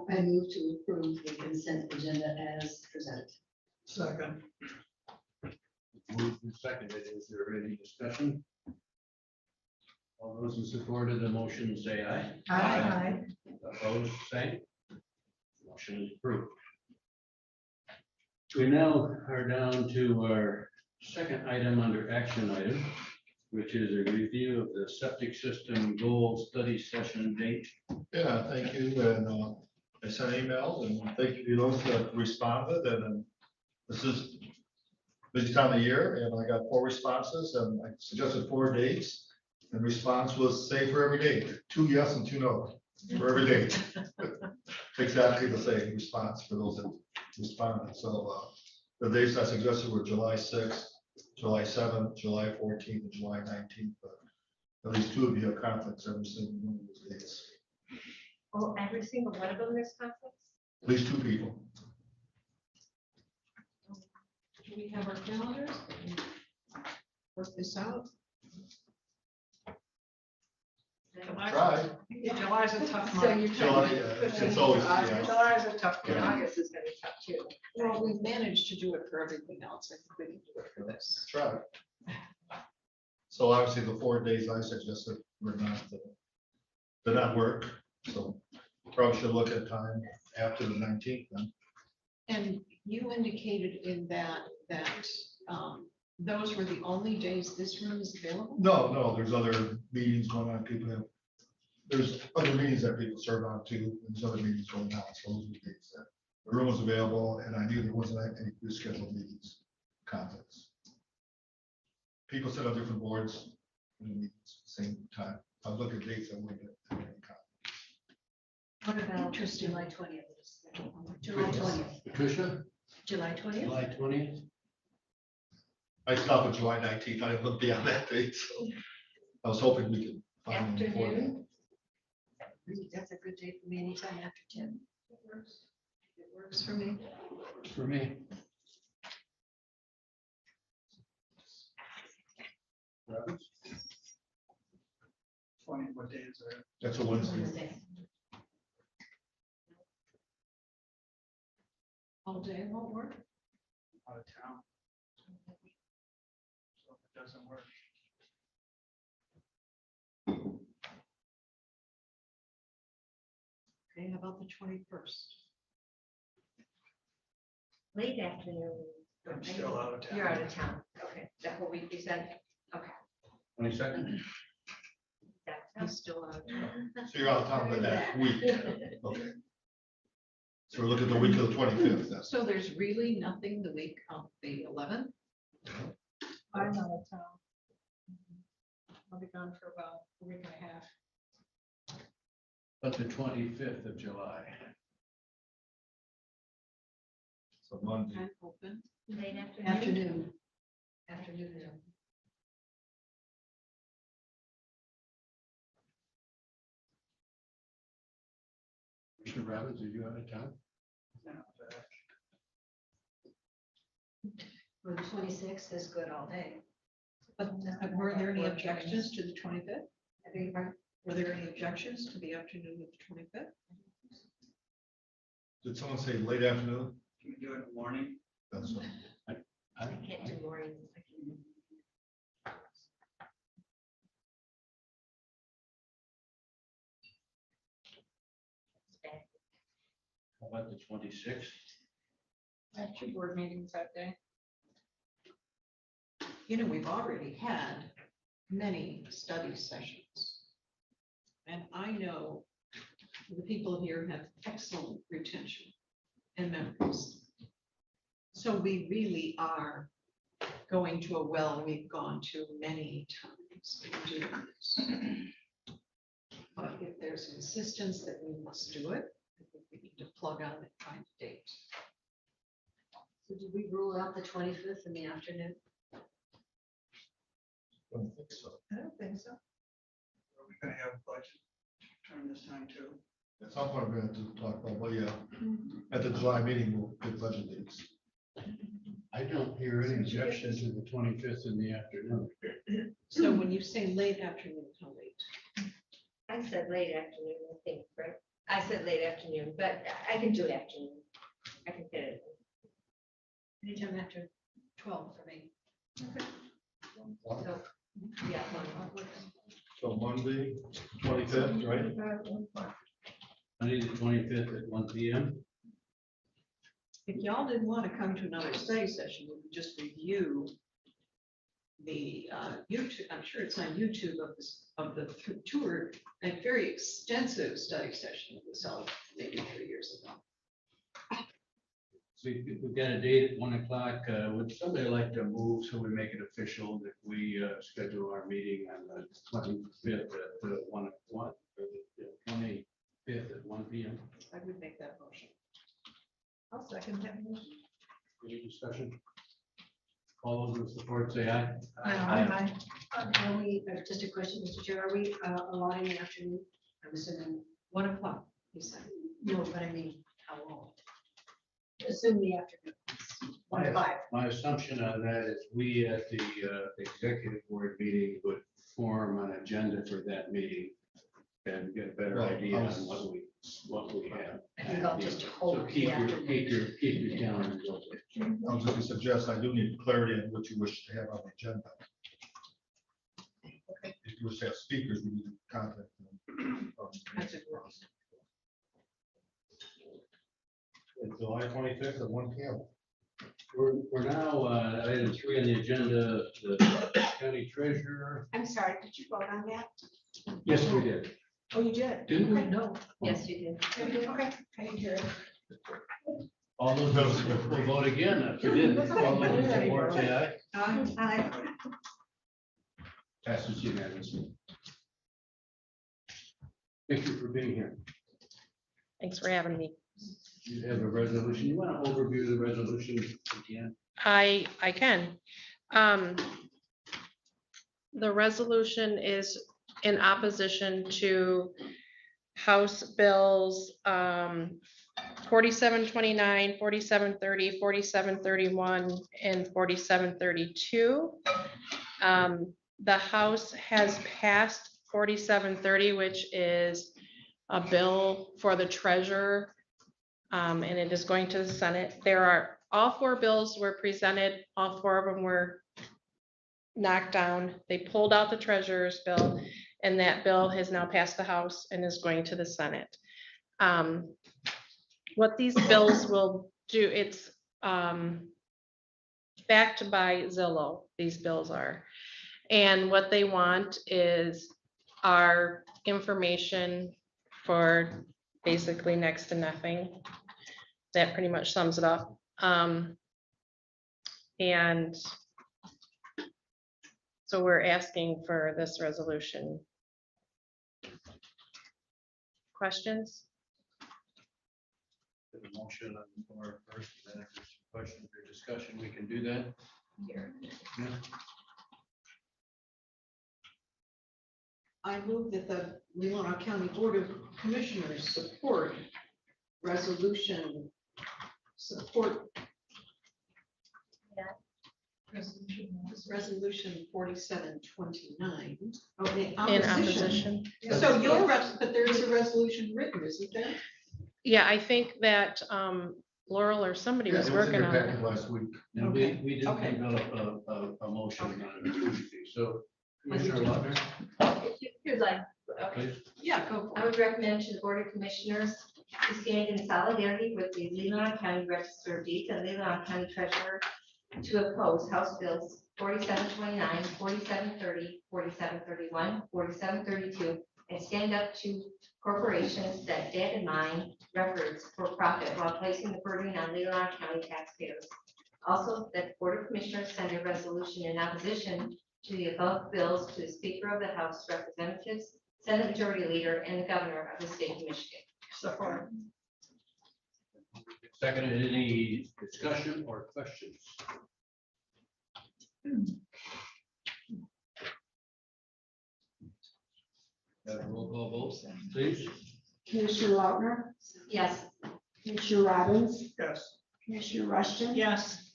Speaker 3: I move to approve the consent agenda as presented.
Speaker 11: Second.
Speaker 2: Moved and seconded. Is there any discussion? All those in support of the motion say aye.
Speaker 12: Aye.
Speaker 2: Opposed, same. Motion is approved. We now are down to our second item under action item, which is a review of the septic system goal study session date.
Speaker 11: Yeah, thank you. And I sent emails, and thank you to those that responded. And this is busy time of year, and I got 4 responses, and I suggested 4 dates. And response was same for every date, 2 yes and 2 no for every date. exactly the same response for those that responded. So the dates I suggested were July 6th, July 7th, July 14th, and July 19th. But at least two of you have conflicts every single one of those days.
Speaker 6: Oh, every single one of them is conflicts?
Speaker 11: At least two people.
Speaker 5: Do we have our calendars? Work this out.
Speaker 11: Try.
Speaker 12: July's a tough
Speaker 6: So
Speaker 12: month.
Speaker 6: you're
Speaker 11: July,
Speaker 6: trying
Speaker 11: it's always, yeah.
Speaker 12: July's a tough
Speaker 6: to,
Speaker 12: month.
Speaker 6: August is gonna be tough too.
Speaker 5: Well, we've managed to do it for everything else. I think we can do it for this.
Speaker 11: Try. So obviously the 4 days I suggested were not, did not work. So probably should look at time after the 19th then.
Speaker 5: And you indicated in that, those were the only days this room is available?
Speaker 11: No, there's other meetings going on. People have, there's other meetings that people serve on too. And there's other meetings going on. So those are the dates that the room was available and I knew there wasn't any rescheduled meetings, conflicts. People sit on different boards, in meetings at the same time. I was looking at dates that wouldn't have any conflict.
Speaker 6: What about
Speaker 5: Interesting.
Speaker 6: July 20th? July 20th.
Speaker 2: Patricia,
Speaker 6: July 20th?
Speaker 2: July 20th?
Speaker 11: I stopped at July 19th. I didn't look beyond that date, so I was hoping we could find one before that.
Speaker 6: Afternoon? That's a good day for me, anytime after 10. It works for me.
Speaker 2: For me.
Speaker 11: What day is that? That's a Wednesday.
Speaker 6: Wednesday.
Speaker 5: All day won't work?
Speaker 14: Out of town. So if it doesn't work.
Speaker 5: Okay, how about the 21st?
Speaker 6: Late afternoon.
Speaker 14: I'm still out of town.
Speaker 6: You're out of town. Okay, that's what we said. Okay.
Speaker 2: 22nd?
Speaker 5: He's still out of town.
Speaker 11: So you're out of town for that week. Okay. So we're looking at the week of the 25th. That's
Speaker 5: So there's really nothing the week of the 11th?
Speaker 12: I'm out of town. I'll be gone for about a week and a half.
Speaker 2: But the 25th of July.
Speaker 11: so Monday.
Speaker 5: I'm open.
Speaker 6: Late afternoon?
Speaker 5: Afternoon.
Speaker 6: Afternoon. yeah.
Speaker 2: Mr. Robbins, are you out of town?
Speaker 6: Well, the 26th is good all day.
Speaker 5: But were there any objections to the 25th?
Speaker 6: I beg your pardon?
Speaker 5: Were there any objections to the afternoon of the 25th?
Speaker 11: Did someone say late afternoon?
Speaker 14: Can we do it in the morning?
Speaker 11: That's
Speaker 6: I can't do mornings. I can- It's bad.
Speaker 2: How about the 26th?
Speaker 12: I have 2 board meetings that day.
Speaker 5: You know, we've already had many study sessions. And I know the people here have excellent retention and memories. So we really are going to a well we've gone to many times in doing this. But if there's insistence that we must do it, I think we need to plug on and find a date.
Speaker 6: So did we rule out the 25th in the afternoon?
Speaker 11: I don't think so.
Speaker 6: I don't think so.
Speaker 14: Are we gonna have a budget during this time too?
Speaker 11: At some point, we're going to have to talk about, well, yeah, at the July meeting, we'll get budget dates.
Speaker 2: I don't hear any objection to the 25th in the afternoon.
Speaker 5: So when you say late afternoon, how late?
Speaker 6: I said late afternoon, I think, right? I said late afternoon, but I can do afternoon. I can fit it. Anytime after 12 for me. So, yeah. one works.
Speaker 11: So Monday, 25th, right?
Speaker 2: Monday, the 25th at 1 p.m.
Speaker 5: If y'all didn't want to come to another study session, we could just review the YouTube, I'm sure it's on YouTube of the tour, a very extensive study session that was held maybe 3 years ago.
Speaker 2: So we've got a date at 1 o'clock. Would somebody like to move so we make it official that we schedule our meeting on the 25th at 1 o'clock, or the 25th at 1 p.m.?
Speaker 5: I would make that motion. I'll second that motion.
Speaker 2: Any discussion? All those in support say aye.
Speaker 3: Are we, just a question, Mr. Chair, are we allotting the afternoon? I'm assuming,
Speaker 5: 1 o'clock, you said.
Speaker 3: no, but I mean, how long? Assume the afternoon. 1 to 5.
Speaker 2: My assumption on that is we at the executive board meeting would form an agenda for that meeting and get a better
Speaker 11: Well,
Speaker 2: idea
Speaker 11: I
Speaker 2: on
Speaker 11: was-
Speaker 2: what we have.
Speaker 3: I think I'll just
Speaker 2: So
Speaker 3: hold
Speaker 2: keep
Speaker 3: the
Speaker 2: your,
Speaker 3: afternoon.
Speaker 2: keep your calendars open.
Speaker 11: I was going to suggest, I do need clarity on what you wish to have on the agenda. If you wish to have speakers, we need to contact them.
Speaker 5: That's a gross.
Speaker 11: It's July 25th at 1 p.m.
Speaker 2: We're now, item 3 on the agenda, the county treasurer.
Speaker 4: I'm sorry, did you vote on that?
Speaker 2: Yes, we did.
Speaker 4: Oh, you did?
Speaker 2: Didn't we?
Speaker 3: No,
Speaker 6: Yes, you did.
Speaker 4: Okay, I didn't hear it.
Speaker 2: All those, we'll vote again. If you didn't, all those in support say aye.
Speaker 4: Aye.
Speaker 2: Passes unanimously. Thank you for being here.
Speaker 15: Thanks for having me.
Speaker 2: You have a resolution. You want to overview the resolution again?
Speaker 15: I can. The resolution is in opposition to House Bills 4729, 4730, 4731, and 4732. The House has passed 4730, which is a bill for the treasurer. And it is going to the Senate. All 4 bills were presented, all 4 of them were knocked down. They pulled out the treasurer's bill, and that bill has now passed the House and is going to the Senate. What these bills will do, it's backed by Zillow, these bills are. And what they want is our information for basically next to nothing. That pretty much sums it up. And so we're asking for this resolution. Questions?
Speaker 2: Put a motion on the floor first, and then if there's questions or discussion, we can do that.
Speaker 5: Here.
Speaker 2: Yeah.
Speaker 5: I move that the Leelanau County Board of Commissioners support resolution resolution 4729.
Speaker 15: In opposition?
Speaker 5: So but there is a resolution written, isn't there?
Speaker 15: Yeah, I think that Laurel or somebody was
Speaker 11: Yes, it was in
Speaker 15: working
Speaker 11: your
Speaker 15: on it.
Speaker 11: packet last week.
Speaker 2: And
Speaker 5: Okay.
Speaker 2: we did
Speaker 5: Okay.
Speaker 2: develop a motion on it Tuesday. So Commissioner Lautner,
Speaker 6: If you'd like,
Speaker 2: please.
Speaker 5: Yeah, go
Speaker 6: I
Speaker 5: for it.
Speaker 6: would recommend to the Board of Commissioners to stand in solidarity with the Leelanau County Register of Deeds and Leelanau County Treasurer to oppose House Bills 4729, 4730, 4731, 4732, and stand up to corporations that dead and mine records for profit while placing the burden on Leelanau County taxpayers. Also, that the Board of Commissioners send a resolution in opposition to the above bills to the Speaker of the House of Representatives, Senate Majority Leader, and the Governor of the State of Michigan.
Speaker 5: Support.
Speaker 2: Second, any discussion or questions? Have a roll call vote, please.
Speaker 4: Commissioner Lautner,
Speaker 6: Yes.
Speaker 4: Commissioner Robbins,
Speaker 14: Yes.
Speaker 4: Commissioner Rushton.
Speaker 12: Yes.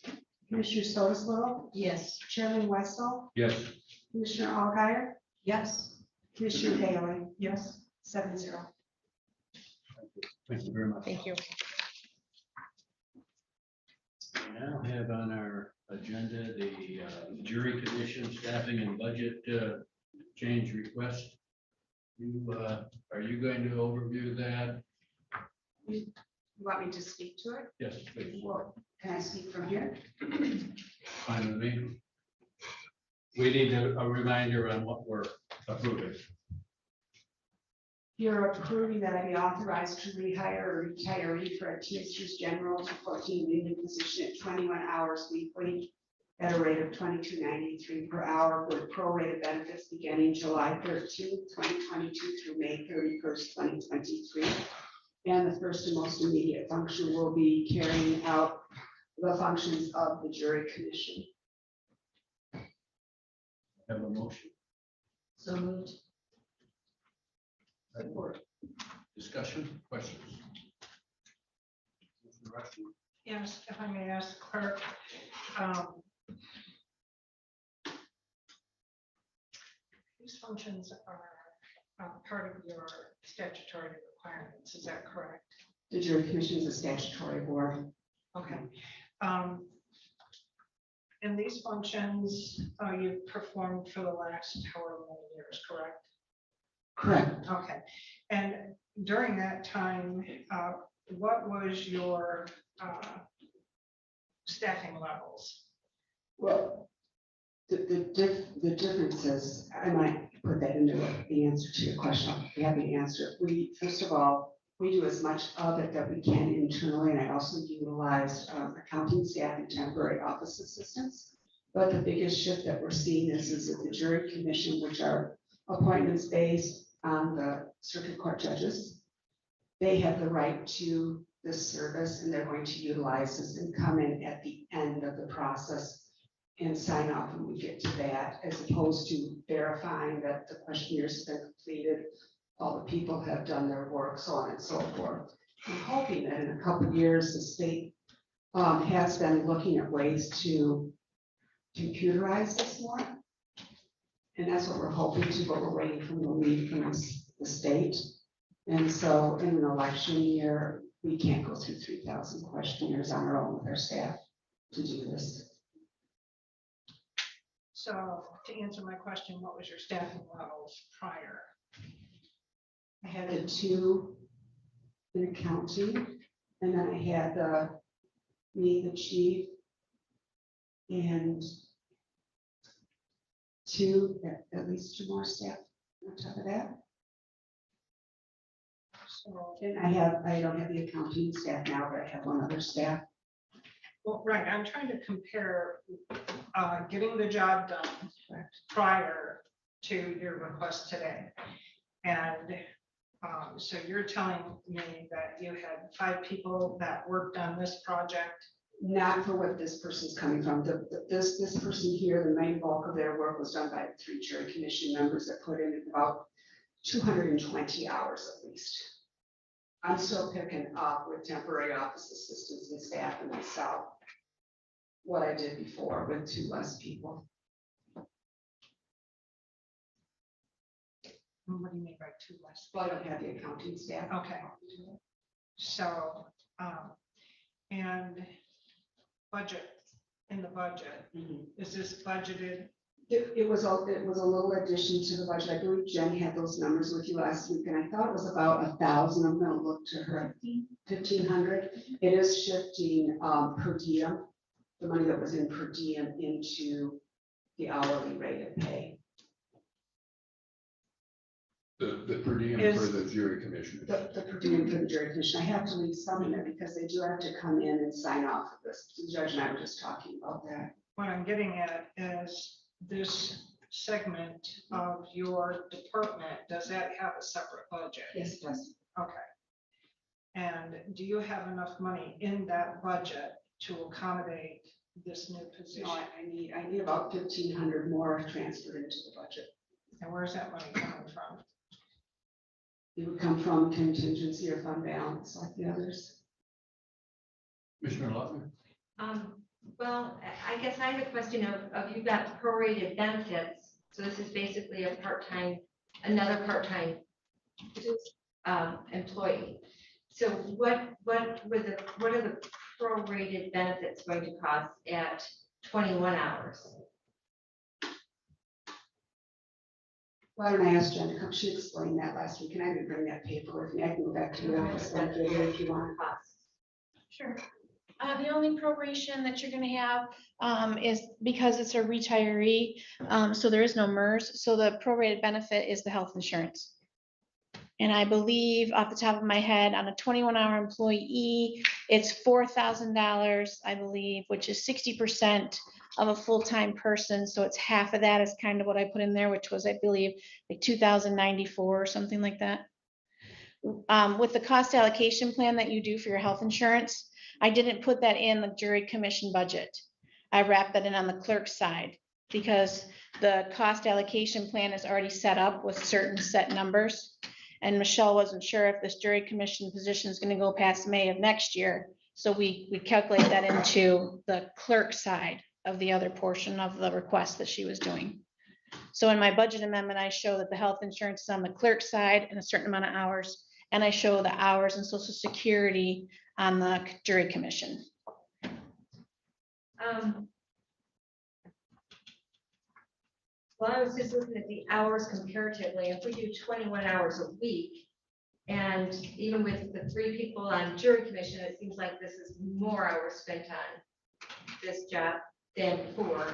Speaker 4: Commissioner Sotos,
Speaker 5: Yes.
Speaker 4: Chairman Wessel,
Speaker 2: Yes.
Speaker 4: Commissioner Alguier,
Speaker 5: Yes.
Speaker 4: Commissioner Bailey,
Speaker 12: Yes.
Speaker 4: 7-0.
Speaker 2: Thank you very much.
Speaker 15: Thank you.
Speaker 2: We now have on our agenda the jury commission staffing and budget change request. Are you going to overview that?
Speaker 4: You want me to speak to it?
Speaker 2: Yes, please.
Speaker 4: Well, can I speak from here?
Speaker 2: Fine with me. We need a reminder on what we're approving.
Speaker 4: You're approving that I be authorized to rehire a retiree for a Teamsters General to 14 union position at 21 hours weekly at a rate of $22.93 per hour with prorated benefits beginning July 13th, 2022 through May 31st, 2023. And the first and most immediate function will be carrying out the functions of the jury commission.
Speaker 2: Have a motion,
Speaker 6: So moved.
Speaker 2: support, discussion, questions? Mr. Rushing.
Speaker 12: Yes, if I may ask the clerk. These functions are part of your statutory requirements, is that correct?
Speaker 4: The jury commission is a statutory board.
Speaker 12: Okay. And these functions you've performed for the last however many years, correct?
Speaker 4: Correct.
Speaker 12: Okay. And during that time, what was your staffing levels?
Speaker 4: Well, the difference is, I might put that into the answer to your question. I'll be happy to answer it. We, first of all, we do as much of it that we can internally, and I also utilize accounting staff and temporary office assistants. But the biggest shift that we're seeing is that the jury commission, which are appointments based on the circuit court judges, they have the right to this service, and they're going to utilize this and come in at the end of the process and sign off when we get to that, as opposed to verifying that the questionnaires have been completed, all the people have done their work, so on and so forth. I'm hoping that in a couple of years, the state has been looking at ways to computerize this more. And that's what we're hoping to, but we're waiting for the lead from the state. And so in an election year, we can't go through 3,000 questionnaires on our own with our staff to do this.
Speaker 12: So to answer my question, what was your staffing levels prior?
Speaker 4: I had the 2 in accounting, and then I had me, the chief, and at least 2 more staff on top of that.
Speaker 12: So,
Speaker 4: And I don't have the accounting staff now, but I have 1 other staff.
Speaker 12: well, right, I'm trying to compare getting the job done prior to your request today. And so you're telling me that you had 5 people that worked on this project?
Speaker 4: Not for what this person's coming from. This person here, the main bulk of their work was done by the 3 jury commission members that put in about 220 hours at least. I'm still picking up with temporary office assistants and staff and myself what I did before with 2 less people.
Speaker 12: What do you mean by 2 less?
Speaker 4: Well, I don't have the accounting staff.
Speaker 12: Okay. So, and budget, in the budget, is this budgeted?
Speaker 4: It was a little addition to the budget. I believe Jen had those numbers with you last week, and I thought it was about 1,000. I'm gonna look to her. 1,500. It is shifting per diem, the money that was in per diem into the hourly rate of pay.
Speaker 16: The per diem for the jury commissioners.
Speaker 4: The per diem for the jury commission. I have to leave some in there because they do have to come in and sign off of this. The judge and I were just talking about that.
Speaker 12: What I'm getting at is this segment of your department, does that have a separate budget?
Speaker 4: Yes, it does.
Speaker 12: Okay. And do you have enough money in that budget to accommodate this new position?
Speaker 4: No, I need about 1,500 more transferred into the budget.
Speaker 12: And where's that money coming from?
Speaker 4: It would come from contingency or fund balance like the others.
Speaker 2: Commissioner Loeffler.
Speaker 6: Well, I guess I have a question of you've got prorated benefits. So this is basically a part-time, another part-time employee. So what are the prorated benefits going to cost at 21 hours?
Speaker 4: Why don't I ask Jen to come? She explained that last week, and I didn't bring that paper with me. I can go back to the office and get it if you want.
Speaker 15: Sure. The only proration that you're gonna have is because it's a retiree, so there is no MERS, so the prorated benefit is the health insurance. And I believe off the top of my head, on a 21-hour employee, it's $4,000, I believe, which is 60% of a full-time person. So it's half of that is kind of what I put in there, which was, I believe, like 2,094 or something like that. with the cost allocation plan that you do for your health insurance, I didn't put that in the jury commission budget. I wrapped that in on the clerk's side because the cost allocation plan is already set up with certain set numbers. And Michelle wasn't sure if this jury commission position is going to go past May of next year. So we calculate that into the clerk side of the other portion of the request that she was doing. So in my budget amendment, I show that the health insurance is on the clerk side and a certain amount of hours. And I show the hours and social security on the jury commission.
Speaker 6: Well, I was just looking at the hours comparatively. If we do 21 hours a week, and even with the 3 people on jury commission, it seems like this is more hours spent on this job than before.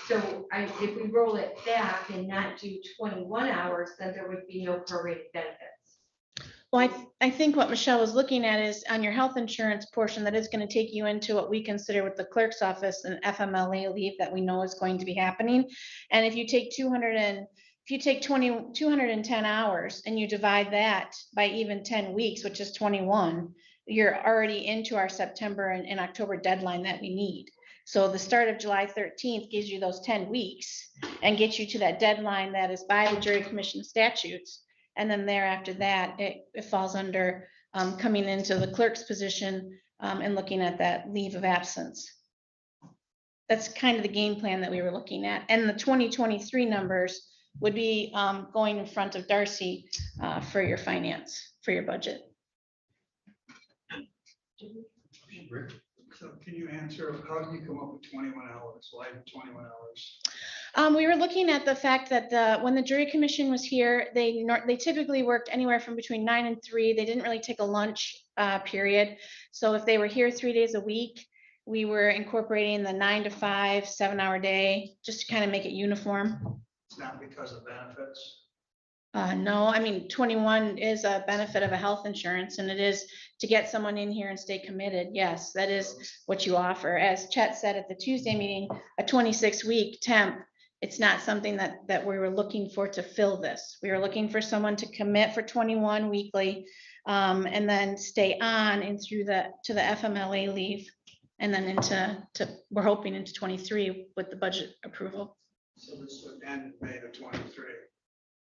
Speaker 6: So if we roll it back and not do 21 hours, then there would be no prorated benefits.
Speaker 15: Well, I think what Michelle was looking at is on your health insurance portion, that is going to take you into what we consider with the clerk's office and FMLA leave that we know is going to be happening. And if you take 210 hours and you divide that by even 10 weeks, which is 21, you're already into our September and October deadline that we need. So the start of July 13th gives you those 10 weeks and gets you to that deadline that is by the jury commission statutes. And then thereafter that, it falls under coming into the clerk's position and looking at that leave of absence. That's kind of the game plan that we were looking at. And the 2023 numbers would be going in front of Darcy for your finance, for your budget.
Speaker 14: So can you answer, how do you come up with 21 hours? Why 21 hours?
Speaker 15: We were looking at the fact that when the jury commission was here, they typically worked anywhere from between 9 and 3. They didn't really take a lunch period. So if they were here 3 days a week, we were incorporating the 9 to 5, 7-hour day, just to kind of make it uniform.
Speaker 14: It's not because of benefits.
Speaker 15: No, I mean, 21 is a benefit of a health insurance, and it is to get someone in here and stay committed. Yes, that is what you offer. As Chet said at the Tuesday meeting, a 26-week temp, it's not something that we were looking for to fill this. We were looking for someone to commit for 21 weekly and then stay on and through to the FMLA leave, and then we're hoping into 23 with the budget approval.
Speaker 14: So this would end May of 23.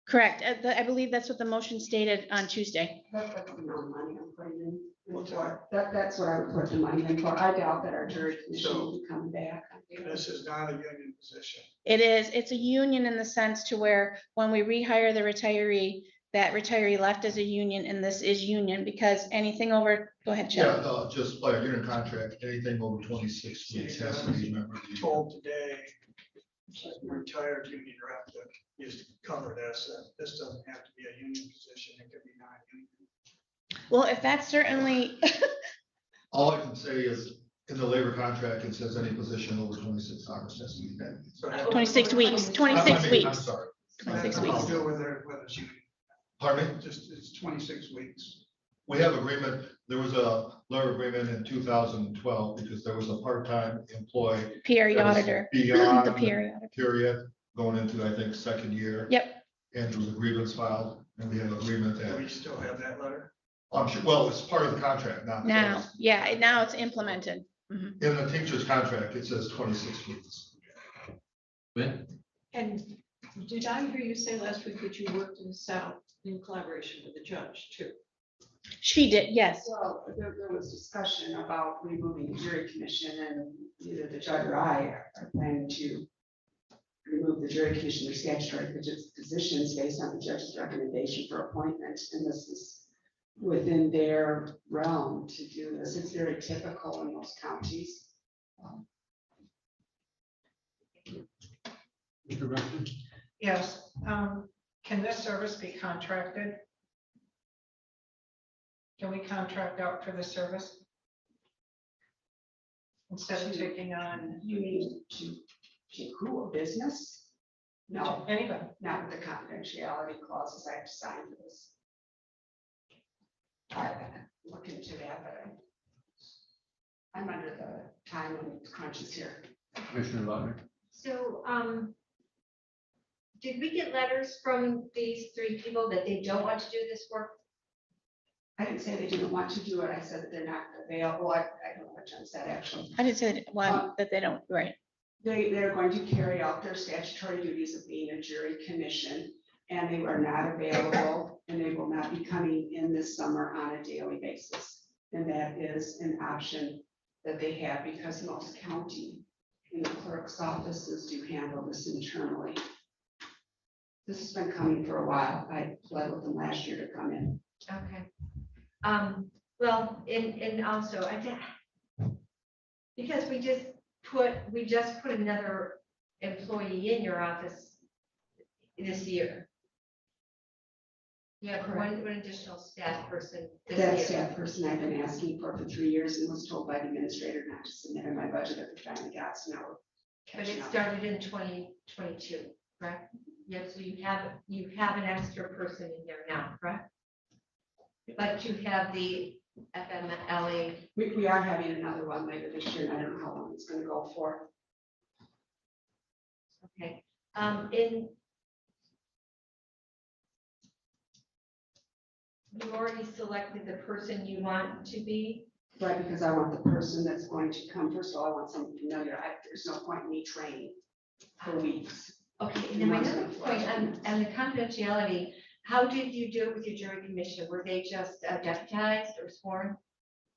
Speaker 15: Correct. I believe that's what the motion stated on Tuesday.
Speaker 4: That's the amount of money I'm putting in for. That's what I would put the money in for. I doubt that our jury commission will be coming back.
Speaker 14: This is not a union position.
Speaker 15: It is. It's a union in the sense to where when we rehire the retiree, that retiree left as a union, and this is union because anything over, go ahead, Chad.
Speaker 11: Yeah, just by a union contract, anything over 26 weeks has to be a member of the union.
Speaker 14: Told today, retired union rep that used to cover this, this doesn't have to be a union position, it could be non-union.
Speaker 15: Well, if that's certainly,
Speaker 11: All I can say is, in the labor contract, it says any position over 26 hours has to be that.
Speaker 14: So that-
Speaker 15: 26 weeks, 26
Speaker 11: I mean, I'm
Speaker 15: weeks,
Speaker 11: sorry.
Speaker 15: 26
Speaker 14: Nothing
Speaker 15: weeks.
Speaker 14: to do with whether it's union,
Speaker 11: Pardon me?
Speaker 14: just it's 26 weeks.
Speaker 11: We have agreement, there was a labor agreement in 2012 because there was a part-time employee.
Speaker 15: PRE
Speaker 11: that was
Speaker 15: auditor, the
Speaker 11: Beyond
Speaker 15: PRE auditor.
Speaker 11: period, going into, I think, second year.
Speaker 15: Yep.
Speaker 11: And there was a grievance filed, and we have agreement
Speaker 14: Do
Speaker 11: that,
Speaker 14: we still have that letter?
Speaker 11: I'm sure, well, it's part of the contract now.
Speaker 15: Now, yeah, now it's implemented. Mhm.
Speaker 11: In the teacher's contract, it says 26 weeks.
Speaker 5: And did I hear you say last week that you worked this out in collaboration with the judge too?
Speaker 15: She did, yes.
Speaker 4: Well, there was discussion about removing the jury commission, and either the judge or I are planning to remove the jury commissioner statutory positions based on the judge's recommendation for appointment, and this is within their realm to do this. It's very typical in most counties.
Speaker 2: Mr. Rushton?
Speaker 12: Yes, can this service be contracted? Can we contract out for the service? Instead of taking on
Speaker 4: You mean to who, a business? No,
Speaker 12: anybody?
Speaker 4: not with the confidentiality clauses I have to sign for this. I look into that, but I'm under the time crunches here.
Speaker 2: Commissioner Lautner?
Speaker 6: So, did we get letters from these 3 people that they don't want to do this work?
Speaker 4: I didn't say they didn't want to do it. I said that they're not available. I don't know what Jen said, actually.
Speaker 15: I didn't say that they don't, right.
Speaker 4: They're going to carry out their statutory duties of being a jury commission, and they are not available, and they will not be coming in this summer on a daily basis. And that is an option that they have because most county and the clerk's offices do handle this internally. This has been coming for a while. I pled with them last year to come in.
Speaker 6: Okay. Well, and also I did, because we just put another employee in your office this year. You have one additional staff person this
Speaker 4: That
Speaker 6: year.
Speaker 4: staff person I've been asking for 3 years and was told by the administrator not to submit in my budget at the time it got, so now we're
Speaker 6: But
Speaker 4: catching
Speaker 6: it
Speaker 4: up.
Speaker 6: started in 2022, correct? Yes, so you have an extra person in there now, correct? But you have the FMLA.
Speaker 4: We are having another one later this year, and I don't know how long it's gonna go for.
Speaker 6: Okay. You already selected the person you want to be.
Speaker 4: Right, because I want the person that's going to come first, so I want someone familiar. There's no point in me training for weeks.
Speaker 6: Okay, and then my other point on the confidentiality, how did you do it with your jury commission? Were they just deputized or sworn?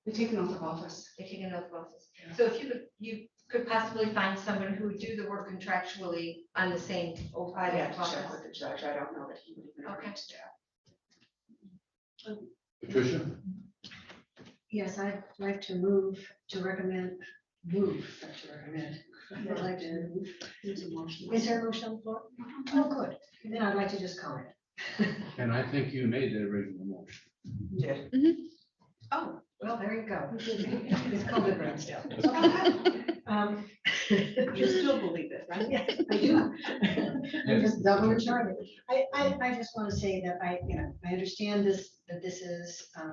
Speaker 4: They take an oath of office.
Speaker 6: They take an oath of office. So if you could possibly find someone who would do the work contractually on the same oath
Speaker 4: I'd have
Speaker 6: of
Speaker 4: to
Speaker 6: office.
Speaker 4: check with the judge. I don't know that he would even agree
Speaker 6: Okay.
Speaker 4: to that.
Speaker 2: Patricia?
Speaker 3: Yes, I'd like to move to recommend. I'd like to move.
Speaker 4: There's a motion.
Speaker 3: Is there a motion on the floor? Oh, good. Then I'd like to just comment.
Speaker 2: And I think you made the original motion.
Speaker 4: Yeah.
Speaker 3: Oh, well, there you go. It's called the grand still.
Speaker 5: You still believe it, right?
Speaker 3: Yeah, I do. I'm just double in charge. I just want to say that I understand this, that this is a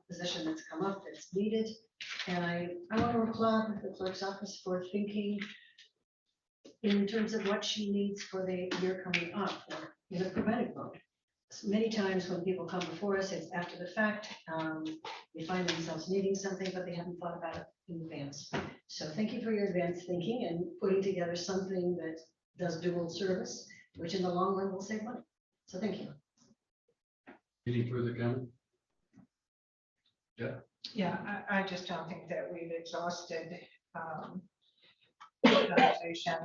Speaker 3: position that's come up, that's needed. And I want to applaud the clerk's office for thinking in terms of what she needs for the year coming up or in a preventive mode. Many times when people come before us, it's after the fact. They find themselves needing something, but they haven't thought about it in advance. So thank you for your advanced thinking and putting together something that does dual service, which in the long run will save money. So thank you.
Speaker 2: Any further comment?
Speaker 12: Yeah, I just don't think that we've exhausted the conversation.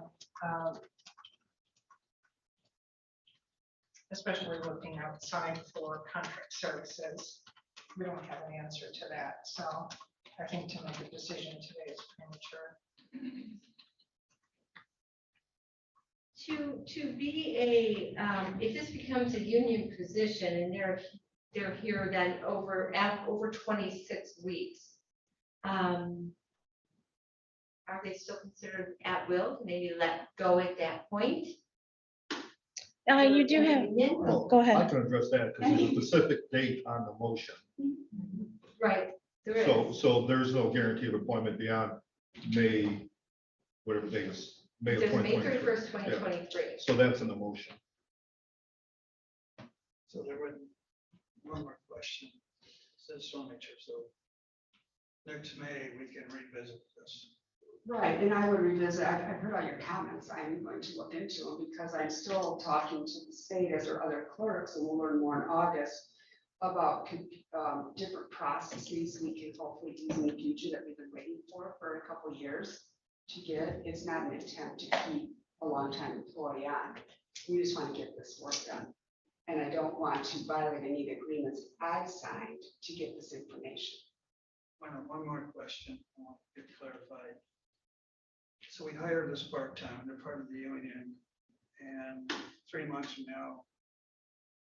Speaker 12: Especially looking outside for contract services. We don't have an answer to that, so I think to make a decision today is premature.
Speaker 6: To be a, if this becomes a union position and they're here then over 26 weeks, are they still considered at will? Can they be let go at that point?
Speaker 15: You do have,
Speaker 6: Union?
Speaker 15: go
Speaker 11: I
Speaker 15: ahead.
Speaker 11: can address that because there's a specific date on the motion.
Speaker 6: Right, there is.
Speaker 11: So there's no guarantee of appointment beyond May, whatever day is, May of
Speaker 6: There's May
Speaker 11: 2023.
Speaker 6: 31st, 2023.
Speaker 11: So that's in the motion.
Speaker 14: So there would, one more question. So just want to make sure, so next May, we can revisit this.
Speaker 4: Right, and I would revisit, I've heard all your comments, I'm going to look into them because I'm still talking to the state as are other clerks, and we'll learn more in August about different processes we can hopefully use in the future that we've been waiting for a couple of years to get. It's not an attempt to keep a long-time employee on. We just want to get this work done. And I don't want to violate any of the agreements I've signed to get this information.
Speaker 14: One more question I want to get clarified. So we hire this part-time, they're part of the union, and 3 months from now,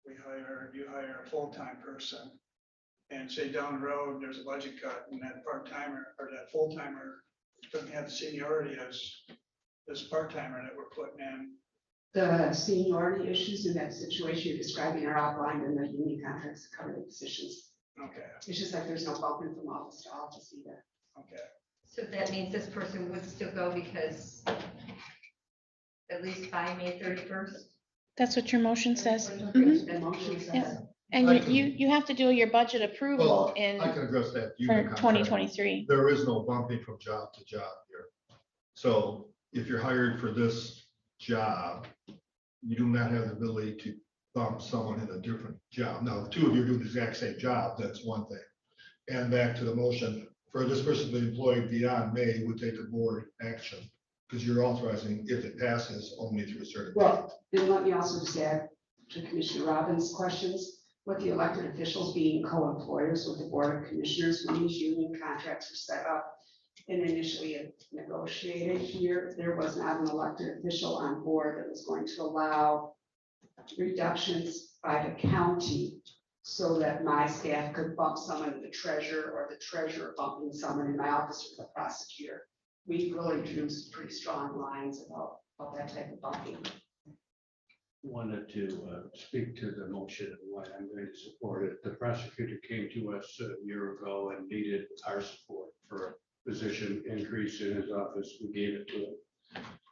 Speaker 14: you hire a full-time person. And say down the road, there's a budget cut and that part-timer or that full-timer doesn't have the seniority as this part-timer that we're putting in.
Speaker 4: The seniority issues in that situation you're describing are outlined in the union contracts that cover the positions.
Speaker 14: Okay,
Speaker 4: It's just like there's no bumping from office to office either.
Speaker 14: okay.
Speaker 6: So that means this person would still go because at least by May 31st?
Speaker 15: That's what your motion says.
Speaker 4: The motion
Speaker 15: Yeah.
Speaker 4: says,
Speaker 17: And
Speaker 11: I
Speaker 17: you have to do your budget approval
Speaker 11: Well,
Speaker 17: in,
Speaker 11: I can address that.
Speaker 17: for
Speaker 11: union contract.
Speaker 17: 2023.
Speaker 11: There is no bumping from job to job here. So if you're hired for this job, you do not have the ability to bump someone in a different job. Now, the two of you do the exact same job, that's one thing. And back to the motion, for this person to be employed beyond May would take a board action, because you're authorizing, if it passes, only through certain.
Speaker 4: Well, then let me also just add to Commissioner Robbins' questions, with the elected officials being co-employers with the Board of Commissioners, when these union contracts were set up and initially negotiated here, there was not an elected official on board that was going to allow reductions by the county so that my staff could bump someone to the treasurer or the treasurer bumping someone in my office with the prosecutor. We really drew some pretty strong lines about that type of bumping.
Speaker 2: Wanted to speak to the motion and why I'm going to support it. The prosecutor came to us a year ago and needed our support for a position increase in his office. We gave it to him.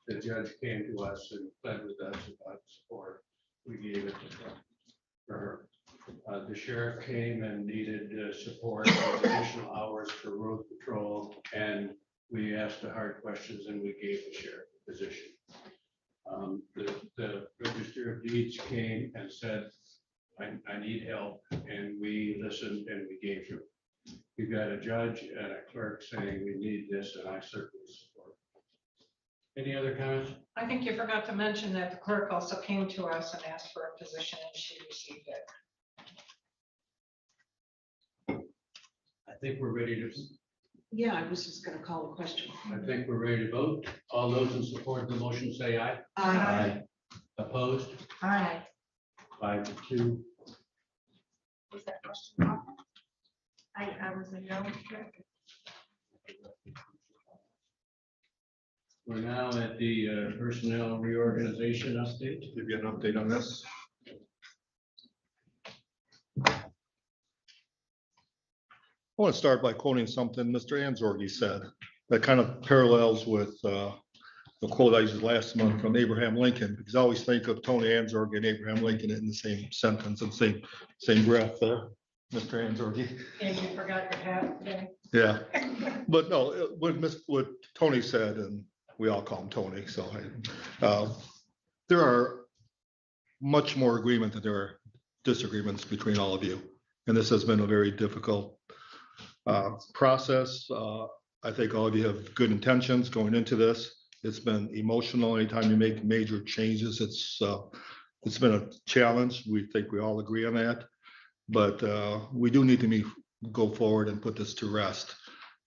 Speaker 2: The judge came to us and pled with us about support. We gave it to her. The sheriff came and needed support for additional hours for road patrol, and we asked the hard questions and we gave the sheriff a position. The Register of Deeds came and said, I need help, and we listened and we gave him. We've got a judge and a clerk saying we need this, and I certainly support it. Any other comments?
Speaker 12: I think you forgot to mention that the clerk also came to us and asked for a position and she received it.
Speaker 2: I think we're ready to,
Speaker 5: Yeah, I was just gonna call a question.
Speaker 2: I think we're ready to vote. All those in support of the motion say aye.
Speaker 12: Aye.
Speaker 2: Opposed?
Speaker 12: Aye.
Speaker 2: 5-2.
Speaker 6: Was that question? I was a no.
Speaker 2: We're now at the personnel reorganization update.
Speaker 11: Give you an update on this. I want to start by quoting something Mr. Anzorgi said that kind of parallels with the quote I used last month from Abraham Lincoln, because I always think of Tony Anzorgi and Abraham Lincoln in the same sentence and same breath there, Mr. Anzorgi.
Speaker 12: And you forgot your hat today.
Speaker 11: Yeah, but no, what Tony said, and we all call him Tony, so there are much more agreement than there are disagreements between all of you. And this has been a very difficult process. I think all of you have good intentions going into this. It's been emotional. Anytime you make major changes, it's been a challenge. We think we all agree on that. But we do need to go forward and put this to rest.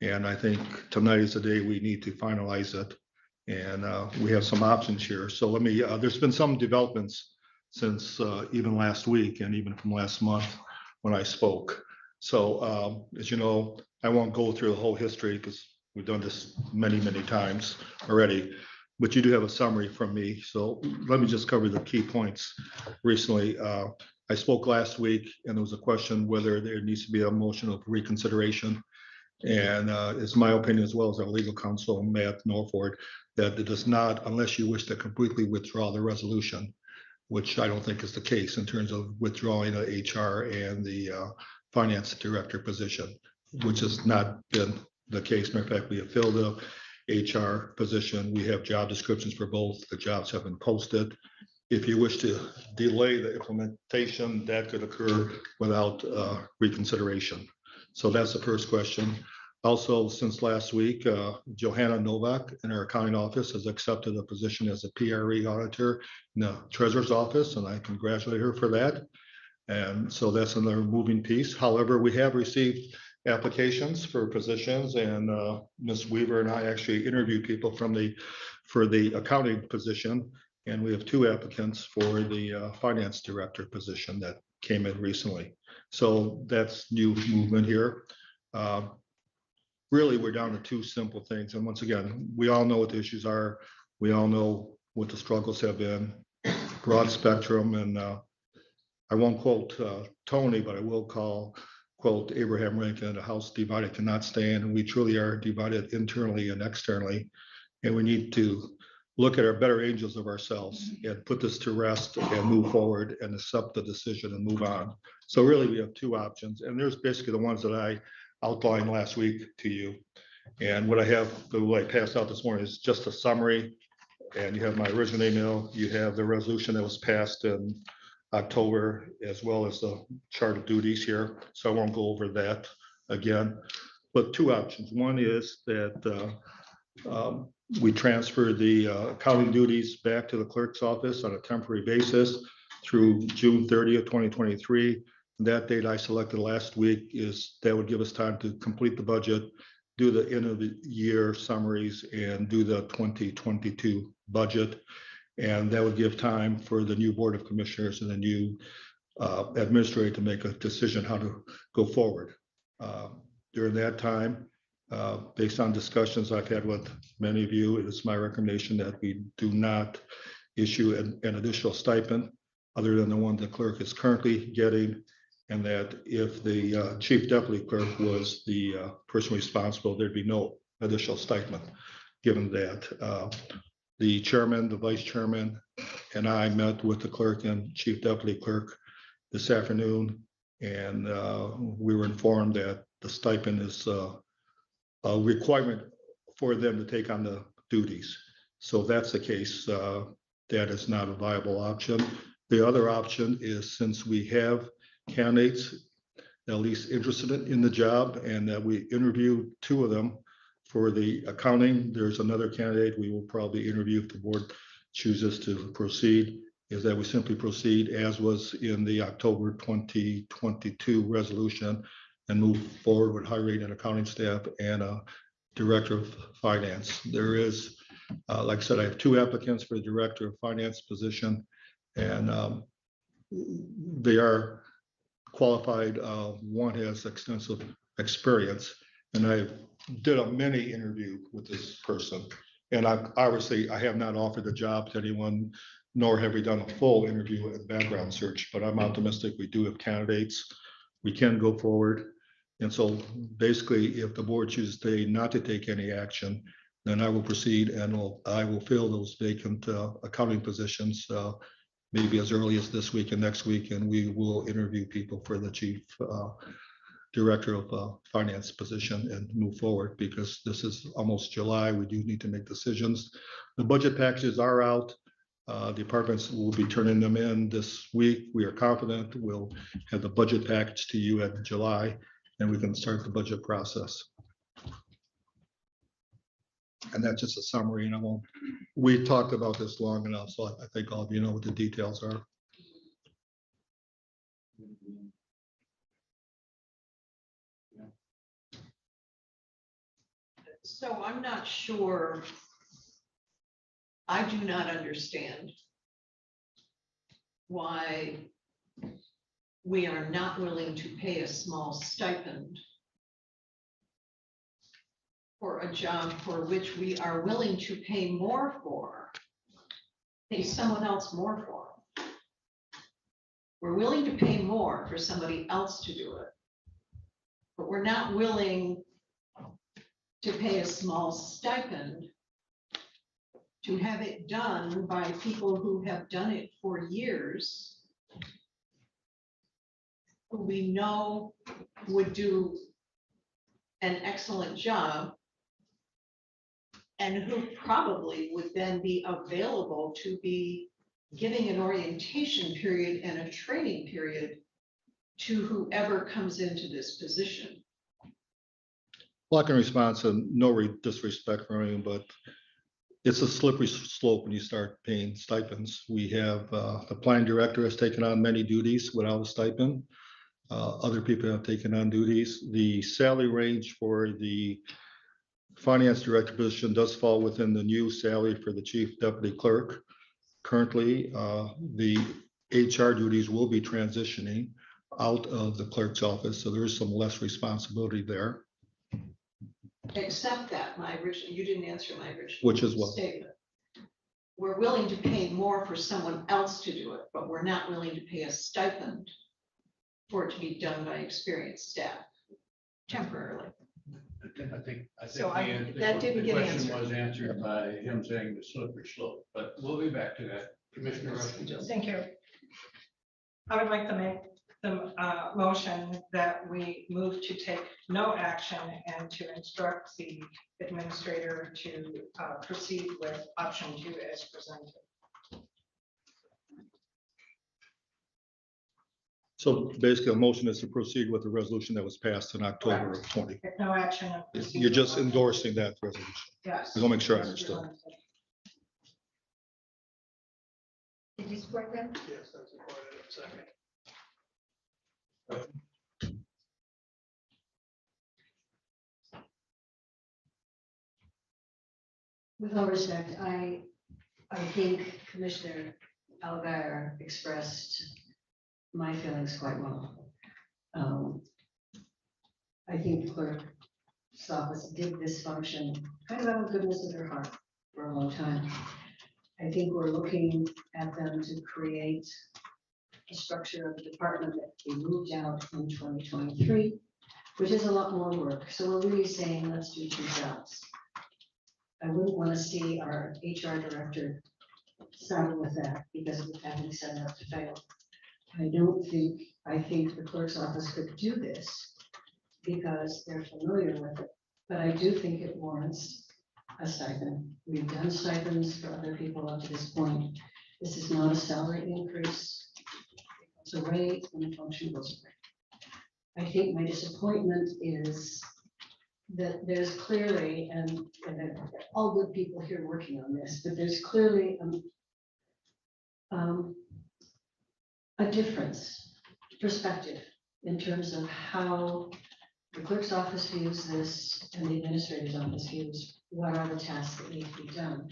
Speaker 11: And I think tonight is the day we need to finalize it. And we have some options here. So let me, there's been some developments since even last week and even from last month when I spoke. So as you know, I won't go through the whole history because we've done this many times already, but you do have a summary from me. So let me just cover the key points. Recently, I spoke last week and there was a question whether there needs to be a motion of reconsideration. And it's my opinion, as well as our legal counsel, Matt Norford, that it does not, unless you wish to completely withdraw the resolution, which I don't think is the case in terms of withdrawing the HR and the finance director position, which has not been the case. Matter of fact, we have filled the HR position. We have job descriptions for both. The jobs have been posted. If you wish to delay the implementation, that could occur without reconsideration. So that's the first question. Also, since last week, Johanna Novak in our accounting office has accepted a position as a PRE auditor in the treasurer's office, and I congratulate her for that. And so that's another moving piece. However, we have received applications for positions, and Ms. Weaver and I actually interviewed people for the accounting position, and we have 2 applicants for the finance director position that came in recently. So that's new movement here. Really, we're down to 2 simple things. And once again, we all know what the issues are. We all know what the struggles have been, broad spectrum. And I won't quote Tony, but I will quote Abraham Lincoln, "A house divided cannot stand." And we truly are divided internally and externally. And we need to look at our better angels of ourselves and put this to rest and move forward and accept the decision and move on. So really, we have two options, and there's basically the ones that I outlined last week to you. And what I have, what I passed out this morning is just a summary. And you have my original email, you have the resolution that was passed in October, as well as the chart of duties here. So I won't go over that again. But two options. One is that we transfer the accounting duties back to the clerk's office on a temporary basis through June 30th, 2023. That date I selected last week is that would give us time to complete the budget, do the end of the year summaries, and do the 2022 budget. And that would give time for the new Board of Commissioners and the new administrator to make a decision how to go forward. During that time, based on discussions I've had with many of you, it is my recommendation that we do not issue an additional stipend other than the one the clerk is currently getting, and that if the chief deputy clerk was the person responsible, there'd be no additional stipend, given that the chairman, the vice chairman, and I met with the clerk and chief deputy clerk this afternoon, and we were informed that the stipend is a requirement for them to take on the duties. So if that's the case, that is not a viable option. The other option is, since we have candidates at least interested in the job, and that we interviewed two of them for the accounting, there's another candidate we will probably interview if the board chooses to proceed, is that we simply proceed as was in the October 2022 resolution and move forward with hiring an accounting staff and a director of finance. There is, like I said, I have two applicants for the director of finance position, and they are qualified. One has extensive experience, and I did a mini interview with this person. And obviously I have not offered the job to anyone, nor have we done a full interview and background search, but I'm optimistic we do have candidates. We can go forward. And so basically, if the board chooses today not to take any action, then I will proceed and I will fill those vacant accounting positions maybe as early as this week and next week, and we will interview people for the chief director of finance position and move forward, because this is almost July. We do need to make decisions. The budget packages are out. Departments will be turning them in this week. We are confident we'll have the budget package to you in July, and we can start the budget process. And that's just a summary, and I won't, we talked about this long enough, so I think all of you know what the details are.
Speaker 5: So I'm not sure. I do not understand why we are not willing to pay a small stipend for a job for which we are willing to pay more for, pay someone else more for. We're willing to pay more for somebody else to do it, but we're not willing to pay a small stipend to have it done by people who have done it for years, who we know would do an excellent job, and who probably would then be available to be giving an orientation period and a training period to whoever comes into this position.
Speaker 11: Well, I can respond to no disrespect for anyone, but it's a slippery slope when you start paying stipends. We have the planning director has taken on many duties without a stipend. Other people have taken on duties. The salary range for the finance director position does fall within the new salary for the chief deputy clerk. Currently, the HR duties will be transitioning out of the clerk's office, so there is some less responsibility there.
Speaker 5: Except that my original, you didn't answer my original.
Speaker 11: Which is what?
Speaker 5: Statement. We're willing to pay more for someone else to do it, but we're not willing to pay a stipend for it to be done by experienced staff temporarily.
Speaker 2: I think
Speaker 12: So
Speaker 2: the
Speaker 12: that didn't get
Speaker 2: question
Speaker 12: answered.
Speaker 2: was answered by him saying the slippery slope, but we'll be back to that. Commissioner Rushing.
Speaker 12: Thank you. I would like to make the motion that we move to take no action and to instruct the administrator to proceed with option 2 as presented.
Speaker 11: So basically, a motion is to proceed with the resolution that was passed in October of 20.
Speaker 12: Take no action. And proceed
Speaker 11: You're
Speaker 12: with
Speaker 11: just
Speaker 12: option 2.
Speaker 11: endorsing that resolution.
Speaker 12: Yes.
Speaker 11: I want to make sure I
Speaker 12: As
Speaker 11: understood.
Speaker 12: presented.
Speaker 6: Did you support them?
Speaker 14: Yes, I support it. Second.
Speaker 18: With all respect, I think Commissioner Algar expressed my feelings quite well. I think the clerk's office did this function kind of out of goodness of their heart for a long time. I think we're looking at them to create a structure of the department that we moved out in 2023, which is a lot more work. So we're really saying, let's do 2 jobs. I wouldn't want to see our HR director saddle with that because of the fact we set it up to fail. I think the clerk's office could do this because they're familiar with it, but I do think it warrants a stipend. We've done stipends for other people up to this point. This is not a salary increase. It's a rate when the function goes away. I think my disappointment is that there's clearly, and all good people here working on this, but there's clearly a difference, perspective, in terms of how the clerk's office views this and the administrator's office views what are the tasks that need to be done.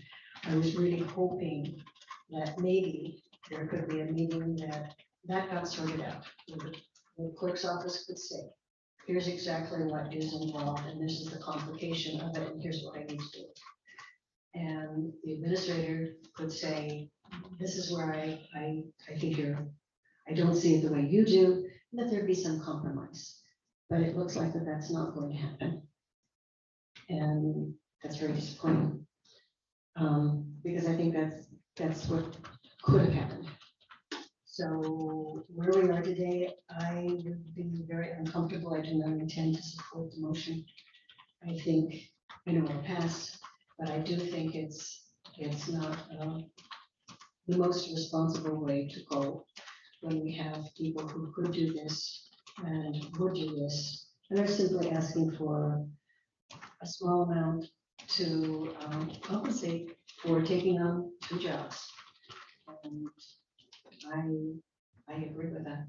Speaker 18: I was really hoping that maybe there could be a meeting that got sorted out. The clerk's office could say, here's exactly what is involved, and this is the complication of it, and here's what I need to do. And the administrator could say, this is where I think I don't see it the way you do, and that there'd be some compromise. But it looks like that's not going to happen. And that's very disappointing. Because I think that's what could have happened. So where we are today, I would be very uncomfortable. I do not intend to support the motion. I think, I know it'll pass, but I do think it's not the most responsible way to go when we have people who could do this and would do this. And they're simply asking for a small amount to compensate for taking on 2 jobs. And I agree with that.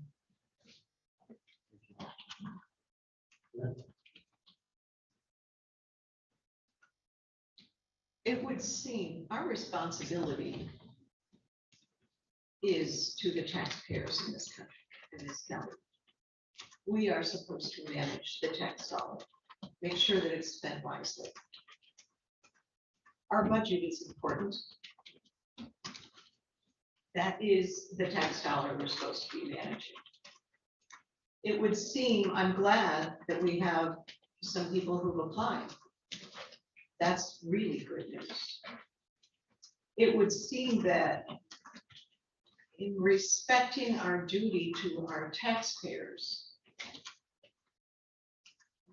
Speaker 5: It would seem our responsibility is to the taxpayers in this country, in this county. We are supposed to manage the tax dollar, make sure that it's spent wisely. Our budget is important. That is the tax dollar we're supposed to be managing. It would seem, I'm glad that we have some people who've applied. That's really good news. It would seem that in respecting our duty to our taxpayers,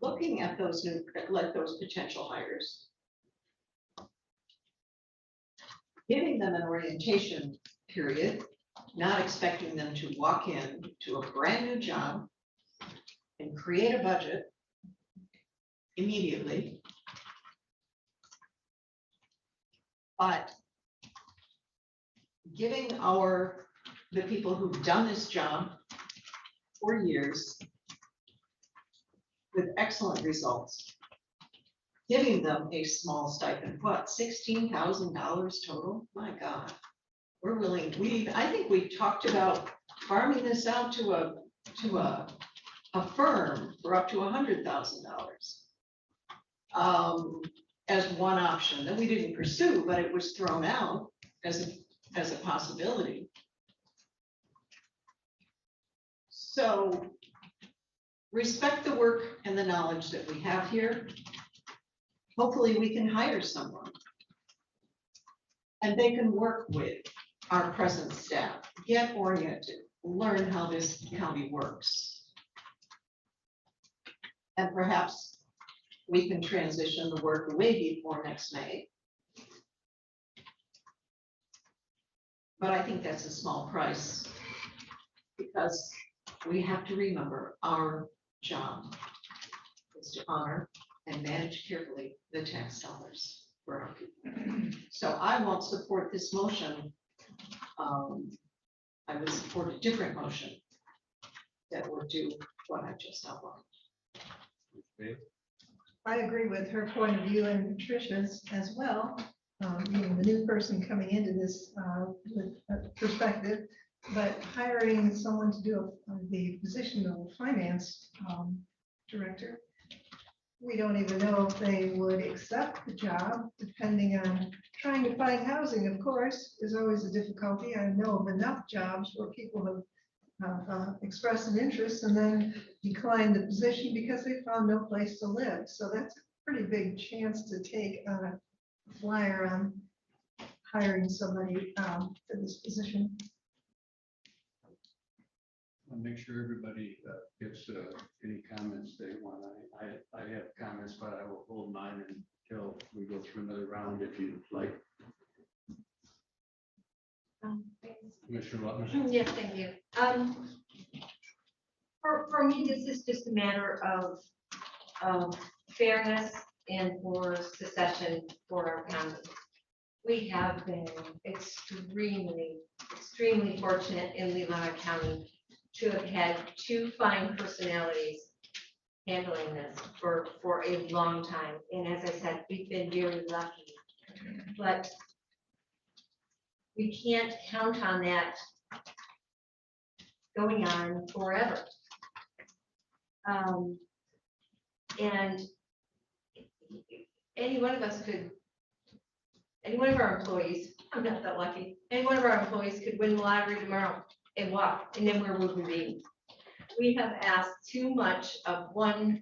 Speaker 5: looking at those those potential hires, giving them an orientation period, not expecting them to walk in to a brand new job and create a budget immediately. But giving the people who've done this job for years with excellent results, giving them a small stipend, what, $16,000 total? My God, we're willing. I think we talked about farming this out to a firm for up to $100,000 as one option that we didn't pursue, but it was thrown out as a possibility. So respect the work and the knowledge that we have here. hopefully we can hire someone. And they can work with our present staff, get oriented, learn how this county works. And perhaps we can transition the work away before next May. But I think that's a small price, because we have to remember our job is to honor and manage carefully the tax dollars for our people. So I won't support this motion. I would support a different motion that would do what I just outlined.
Speaker 3: I agree with her point of view and Patricia's as well. Being the new person coming into this with a perspective, but hiring someone to do the position of finance director, we don't even know if they would accept the job, depending on trying to find housing, of course, is always a difficulty. I know of enough jobs where people have expressed an interest and then declined the position because they found no place to live. So that's a pretty big chance to take on a flyer on hiring somebody for this position.
Speaker 2: I'll make sure everybody gets any comments they want. I have comments, but I will hold mine until we go through another round if you'd like. Commissioner Lutman.
Speaker 6: Yes, thank you. For me, this is just a matter of fairness and for succession for our county. We have been extremely fortunate in Leelanau County to have had two fine personalities handling this for a long time. And as I said, we've been very lucky, but we can't count on that going on forever. And any one of us could, any one of our employees, I'm not that lucky, any one of our employees could win the lottery tomorrow and walk, and then where would we be? We have asked too much of one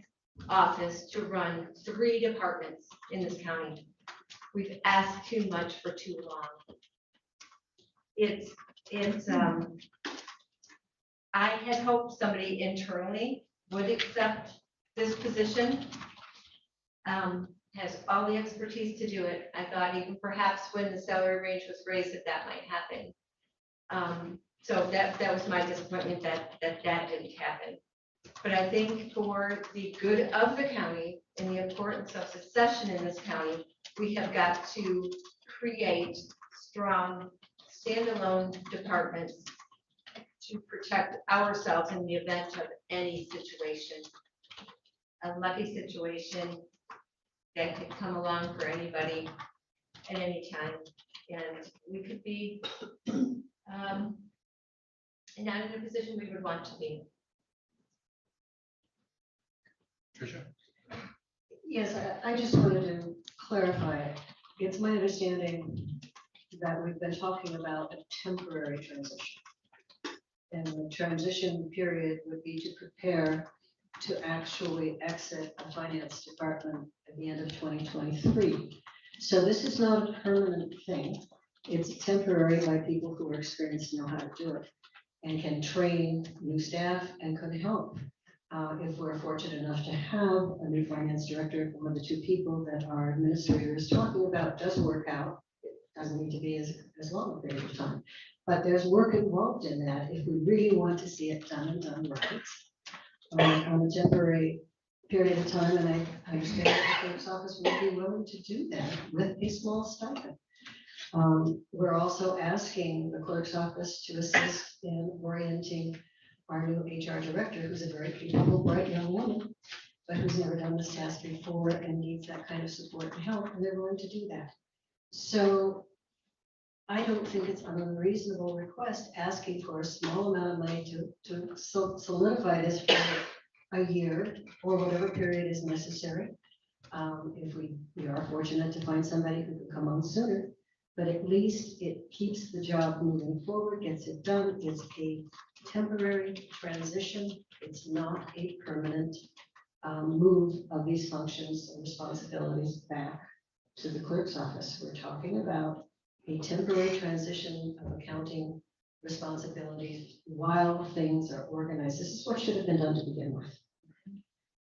Speaker 6: office to run 3 departments in this county. We've asked too much for too long. I had hoped somebody internally would accept this position. Has all the expertise to do it. I thought even perhaps when the salary range was raised that might happen. So that was my disappointment that didn't happen. But I think for the good of the county and the importance of succession in this county, we have got to create strong standalone departments to protect ourselves in the event of any situation. A lucky situation that could come along for anybody at any time. And we could be not in a position we would want to be.
Speaker 2: Tricia.
Speaker 18: Yes, I just wanted to clarify. It's my understanding that we've been talking about a temporary transition. And the transition period would be to prepare to actually exit the finance department at the end of 2023. So this is not a permanent thing. It's temporary by people who are experienced, know how to do it, and can train new staff and could help. If we're fortunate enough to have a new finance director, if one of the 2 people that our administrator is talking about does work out, it doesn't need to be as long a period of time. But there's work involved in that if we really want to see it done and done right. On a temporary period of time, and I understand that the clerk's office will be willing to do that with a small stipend. We're also asking the clerk's office to assist in orienting our new HR director, who's a very capable, bright young woman, but who's never done this task before and needs that kind of support and help, and they're willing to do that. So I don't think it's an unreasonable request asking for a small amount of money to solidify this for a year or whatever period is necessary. If we are fortunate to find somebody who can come on sooner, but at least it keeps the job moving forward, gets it done. It's a temporary transition. It's not a permanent move of these functions and responsibilities back to the clerk's office. We're talking about a temporary transition of accounting responsibilities while things are organized. This is what should have been done to begin with.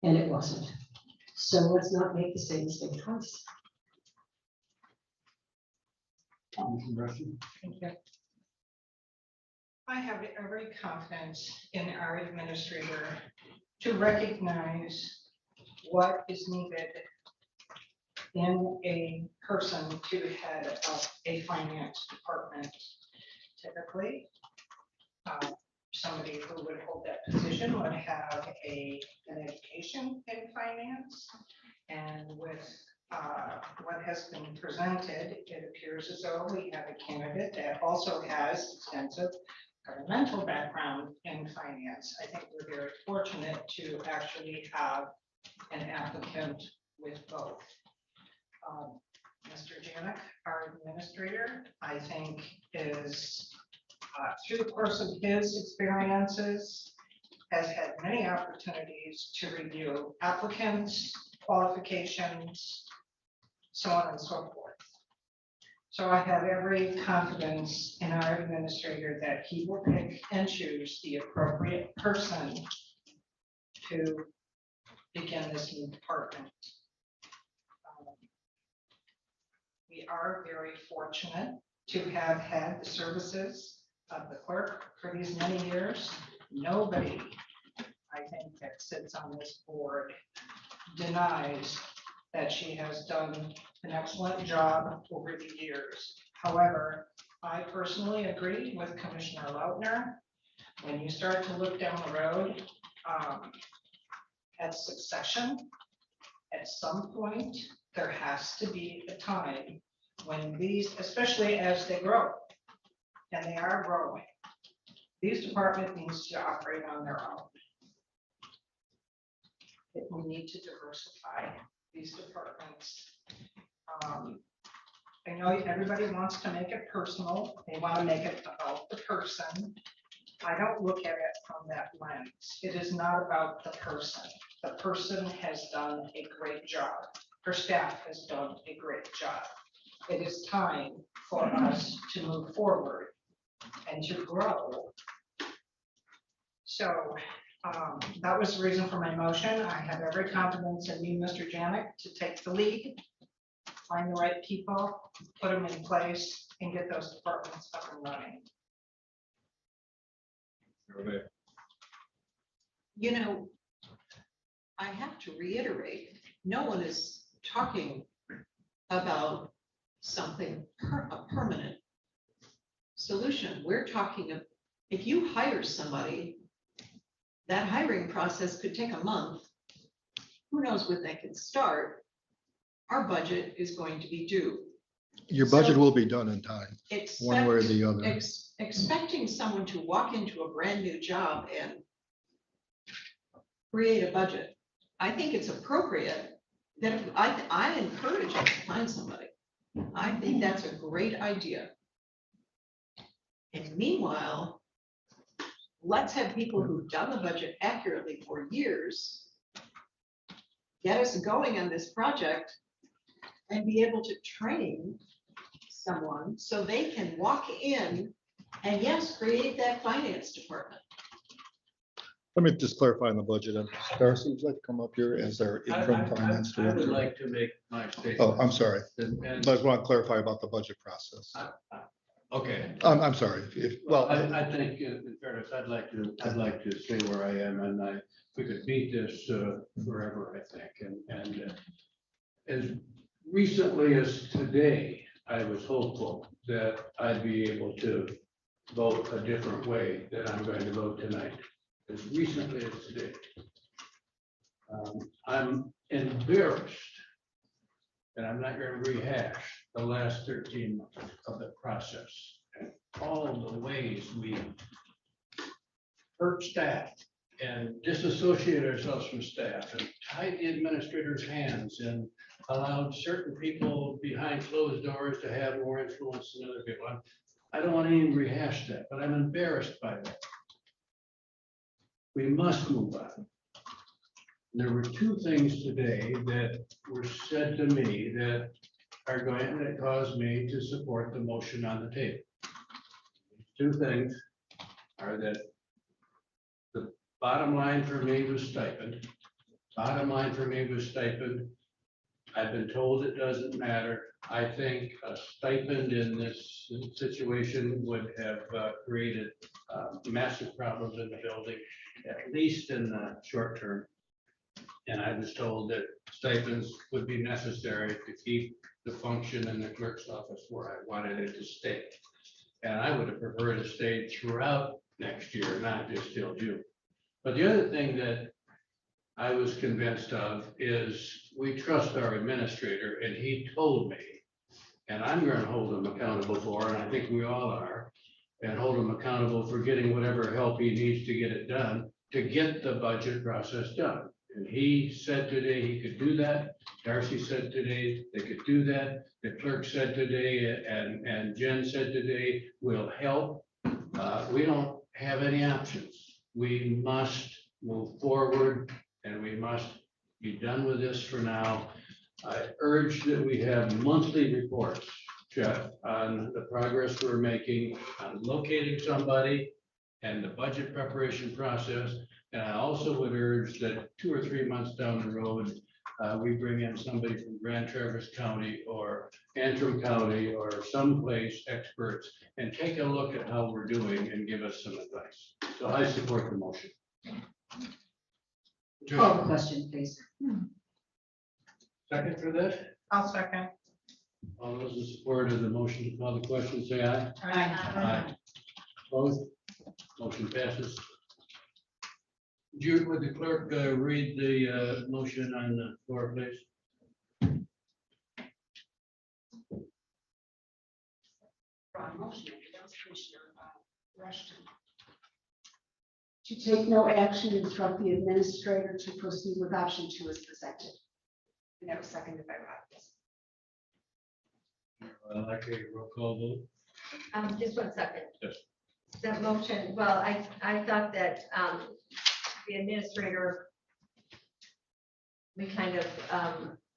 Speaker 18: And it wasn't. So let's not make the same mistake twice.
Speaker 12: Thank you. I have every confidence in our administrator to recognize what is needed in a person to head up a finance department. Typically, somebody who would hold that position would have an education in finance. And with what has been presented, it appears as though we have a candidate that also has extensive governmental background in finance. I think we're very fortunate to actually have an applicant with both. Mr. Janik, our administrator, I think is, through the course of his experiences, has had many opportunities to review applicants, qualifications, so on and so forth. So I have every confidence in our administrator that he will pick and choose the appropriate person to begin this new department. We are very fortunate to have had the services of the clerk for these many years. Nobody, I think, that sits on this board denies that she has done an excellent job over the years. However, I personally agree with Commissioner Lautner. When you start to look down the road at succession, at some point, there has to be a time when these, especially as they grow, and they are growing, these department needs to operate on their own. We need to diversify these departments. I know everybody wants to make it personal. They want to make it about the person. I don't look at it from that lens. It is not about the person. The person has done a great job. Her staff has done a great job. It is time for us to move forward and to grow. So that was the reason for my motion. I have every confidence in you, Mr. Janik, to take the lead, find the right people, put them in place, and get those departments up and running.
Speaker 5: You know, I have to reiterate, no one is talking about something, a permanent solution. We're talking of, if you hire somebody, that hiring process could take a month. Who knows when they can start? Our budget is going to be due.
Speaker 11: Your
Speaker 5: So-
Speaker 11: budget will be done in time, one way or the other.
Speaker 5: Expecting someone to walk into a brand new job and create a budget, I think it's appropriate that I encourage us to find somebody. I think that's a great idea. And meanwhile, let's have people who've done the budget accurately for years get us going on this project and be able to train someone so they can walk in and yes, create that finance department.
Speaker 11: Let me just clarify on the budget. Darcy, would you like to come up here as our interim finance
Speaker 2: I would
Speaker 11: director?
Speaker 2: like to make my statement.
Speaker 11: Oh, I'm sorry.
Speaker 2: And-
Speaker 11: But I want to clarify about the budget process.
Speaker 2: Okay.
Speaker 11: I'm sorry.
Speaker 2: Well, I think in fairness, I'd like to say where I am, and we could beat this forever, I think. And as recently as today, I was hopeful that I'd be able to vote a different way than I'm going to vote tonight. As recently as today. I'm embarrassed, and I'm not going to rehash the last 13 months of the process and all the ways we hurt staff and disassociate ourselves from staff and tied the administrator's hands and allowed certain people behind closed doors to have more influence than other people. I don't want to even rehash that, but I'm embarrassed by that. We must move on. There were two things today that were said to me that are going to cause me to support the motion on the table. Two things are that the bottom line for me was stipend. Bottom line for me was stipend. I've been told it doesn't matter. I think a stipend in this situation would have created massive problems in the building, at least in the short term. And I was told that stipends would be necessary to keep the function in the clerk's office where I wanted it to stay. And I would have preferred to stay throughout next year, not just till June. But the other thing that I was convinced of is we trust our administrator, and he told me, and I'm going to hold him accountable for, and I think we all are, and hold him accountable for getting whatever help he needs to get it done, to get the budget process done. And he said today he could do that. Darcy said today they could do that. The clerk said today, and Jen said today, will help. We don't have any options. We must move forward, and we must be done with this for now. I urge that we have monthly reports, Jeff, on the progress we're making on locating somebody and the budget preparation process. And I also would urge that 2 or 3 months down the road, we bring in somebody from Grand Traverse County or Antrim County or someplace, experts, and take a look at how we're doing and give us some advice. So I support the motion.
Speaker 18: Call the question, please.
Speaker 2: Second for that?
Speaker 12: I'll second.
Speaker 2: All those in support of the motion to call the question, say aye. Aye. Opposed? Motion passes. Jude, would the clerk read the motion on the floor, please?
Speaker 4: To take no action, instruct the administrator to proceed with option 2 as presented. And that was seconded by Rob.
Speaker 2: I'd like a roll call vote.
Speaker 6: Just 1 second.
Speaker 2: Yes.
Speaker 6: That motion, well, I thought that the administrator, we kind of,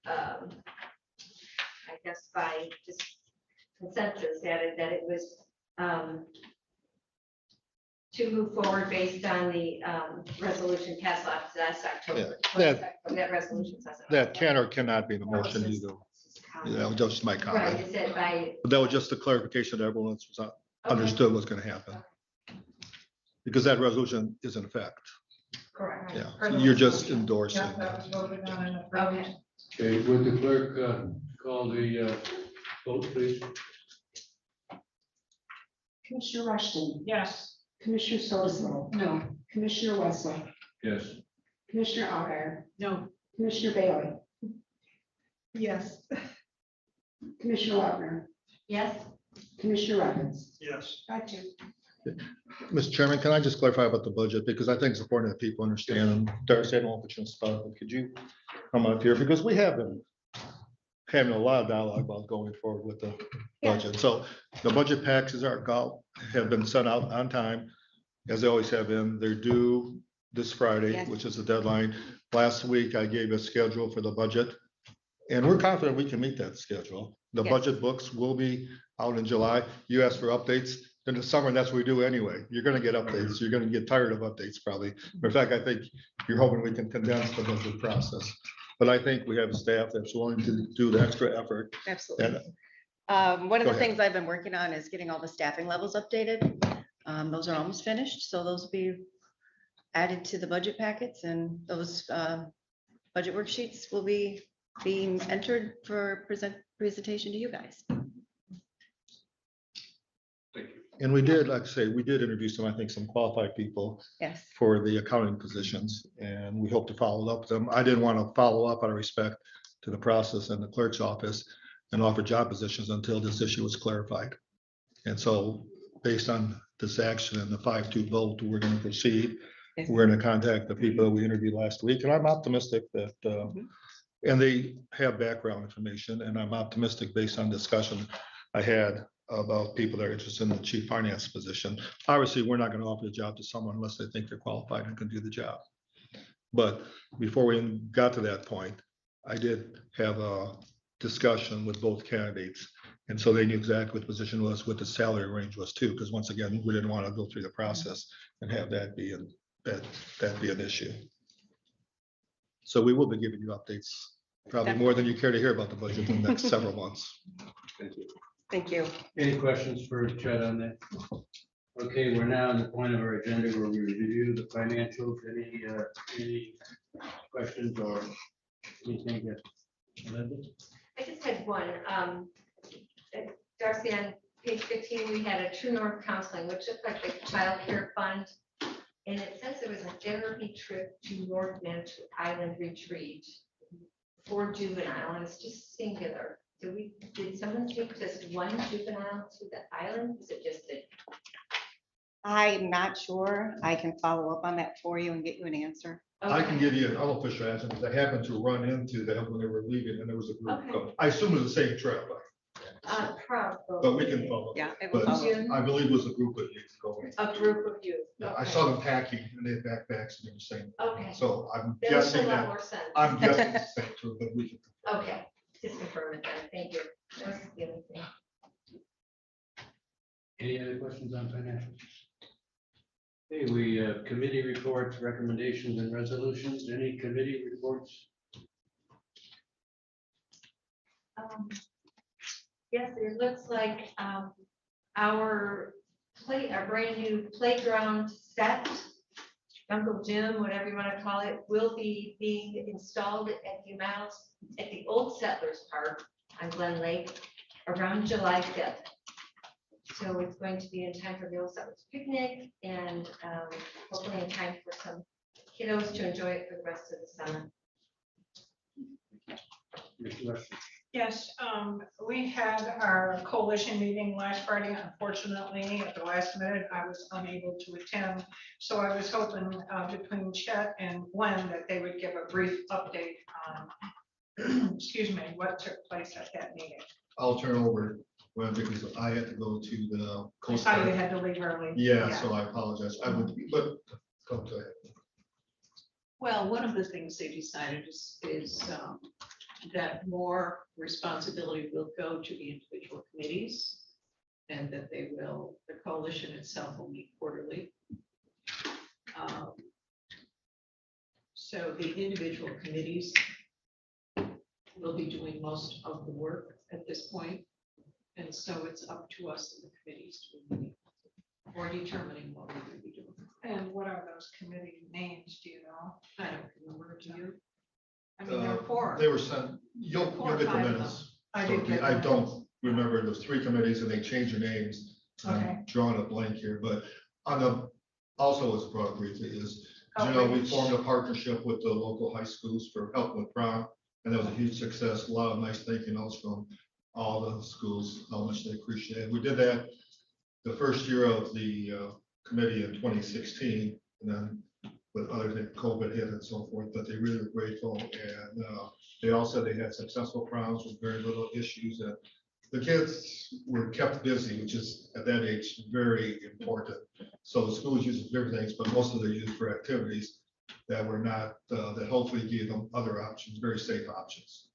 Speaker 6: I guess by just consensus added that it was to move forward based on the resolution passed last October. That resolution says it.
Speaker 11: That can or cannot be the motion either. Yeah, that was just my
Speaker 6: Right,
Speaker 11: comment.
Speaker 6: it said by,
Speaker 11: But that was just the clarification that everyone was understood what's going to happen. Because that resolution is in effect.
Speaker 12: Correct.
Speaker 11: Yeah, so you're just endorsing.
Speaker 12: Yeah, that was voted on and approved.
Speaker 6: okay.
Speaker 2: Okay, would the clerk call the vote, please?
Speaker 4: Commissioner Rushton,
Speaker 12: Yes.
Speaker 4: Commissioner Soto, no, Commissioner Wessel,
Speaker 2: Yes.
Speaker 4: Commissioner Ogre,
Speaker 12: No.
Speaker 4: Commissioner Bailey,
Speaker 12: Yes.
Speaker 4: Commissioner Wagner,
Speaker 6: Yes,
Speaker 4: Commissioner Evans.
Speaker 14: Yes.
Speaker 4: Gotcha.
Speaker 11: Mr. Chairman, can I just clarify about the budget? Because I think it's important that people understand, and Darcy, I don't know if it's spot, but could you come up here? Because we have been having a lot of dialogue about going forward with the budget. So the budget packages have been sent out on time, as they always have been. They're due this Friday,
Speaker 15: Yes.
Speaker 11: which is the deadline. Last week, I gave a schedule for the budget, and we're confident we can meet that schedule. The
Speaker 15: Yes.
Speaker 11: budget books will be out in July. You asked for updates. In the summer, that's what we do anyway. You're gonna get updates. You're gonna get tired of updates probably. In fact, I think you're hoping we can condense the budget process. But I think we have a staff that's willing to do the extra effort.
Speaker 19: Absolutely.
Speaker 11: And
Speaker 19: One of
Speaker 11: Go
Speaker 19: the
Speaker 11: ahead.
Speaker 19: things I've been working on is getting all the staffing levels updated. Those are almost finished, so those will be added to the budget packets, and those budget worksheets will be being entered for presentation to you guys.
Speaker 11: And we did, like I say, we did interview some, I think, some qualified people
Speaker 19: Yes.
Speaker 11: for the accounting positions, and we hope to follow up with them. I didn't want to follow up out of respect to the process in the clerk's office and offer job positions until this issue was clarified. And so, based on this action and the 5-2 vote, we're going to proceed.
Speaker 19: Yes.
Speaker 11: We're going to contact the people that we interviewed last week, and I'm optimistic that, and they have background information, and I'm optimistic based on discussion I had about people that are interested in the chief finance position. Obviously, we're not going to offer the job to someone unless they think they're qualified and can do the job. But before we even got to that point, I did have a discussion with both candidates. And so they knew exactly what the position was, what the salary range was too, because once again, we didn't want to go through the process and have that be an issue. So we will be giving you updates, probably more than you care to hear about the budget in the next several months.
Speaker 2: Thank you.
Speaker 19: Thank you.
Speaker 2: Any questions for Chad on that? Okay, we're now on the point of our agenda where we review the financials. Any questions or anything that? Elizabeth?
Speaker 6: I just had one. Darcy, on page 15, we had a True North Counseling, which looked like the child care fund. And it says there was a therapy trip to North Manitowoc Island Retreat for juvenile, and it's just singular. Did someone take just one juvenile to the island? Is it just a?
Speaker 19: I'm not sure. I can follow up on that for you and get you an answer.
Speaker 11: I can give you an unofficial answer, because I happened to run into them when they were leaving, and there was a group
Speaker 6: Okay.
Speaker 11: going. I assume it was the same trail,
Speaker 6: Probably.
Speaker 11: but we can follow.
Speaker 19: Yeah, I will
Speaker 11: But
Speaker 19: follow up.
Speaker 11: I believe it was a group of youth going.
Speaker 6: A group of you.
Speaker 11: Yeah, I
Speaker 6: Okay.
Speaker 11: saw them packing and they had backpacks and they were saying,
Speaker 6: Okay.
Speaker 11: so I'm
Speaker 6: That makes a
Speaker 11: guessing
Speaker 6: lot
Speaker 11: that,
Speaker 6: more sense.
Speaker 11: I'm guessing it's the same too, but we can.
Speaker 6: Okay, just confirm it then. Thank you. That was the only thing.
Speaker 2: Any other questions on financials? Okay, we committee reports, recommendations and resolutions. Any committee reports?
Speaker 6: Yes, it looks like our brand new playground set, jungle gym, whatever you want to call it, will be being installed at the old Settlers Park on Glen Lake around July 5th. So it's going to be in time for the old Settlers picnic and hopefully in time for some kiddos to enjoy it for the rest of the summer.
Speaker 2: Mr. Weston?
Speaker 12: Yes, we had our coalition meeting last Friday. Unfortunately, at the last minute, I was unable to attend. So I was hoping between Chet and Gwen that they would give a brief update on, excuse me, what took place at that meeting.
Speaker 11: I'll turn over, well, because I had to go to the
Speaker 12: I
Speaker 11: Coast
Speaker 12: saw you
Speaker 11: Guard.
Speaker 12: had to leave early.
Speaker 11: Yeah, so I apologize. I would, but go ahead.
Speaker 5: Well, one of the things they decided is that more responsibility will go to the individual committees, and that the coalition itself will meet quarterly. So the individual committees will be doing most of the work at this point. And so it's up to us, the committees, to be or determining what we're going to be doing.
Speaker 12: And what are those committee names, do you know?
Speaker 5: I don't remember, do you? I mean, there are four.
Speaker 11: They were sent, you'll
Speaker 5: Four or
Speaker 11: get the
Speaker 5: five of
Speaker 11: minutes.
Speaker 12: I did get
Speaker 11: I
Speaker 12: the
Speaker 11: don't remember, there's 3 committees and they changed their names.
Speaker 12: Okay.
Speaker 11: I'm drawing a blank here, but on the, also as brought up briefly is, you know, we
Speaker 12: Outreach.
Speaker 11: formed a partnership with the local high schools for help with prom. And that was a huge success, a lot of nice thank you notes from all the schools, how much they appreciate it. We did that the first year of the committee in 2016, and then with other things, COVID hit and so forth, but they really were grateful. And they all said they had successful proms with very little issues, and the kids were kept busy, which is at that age very important. So the schools use different things, but most of them used for activities that were not, that hopefully gave them other options, very safe options.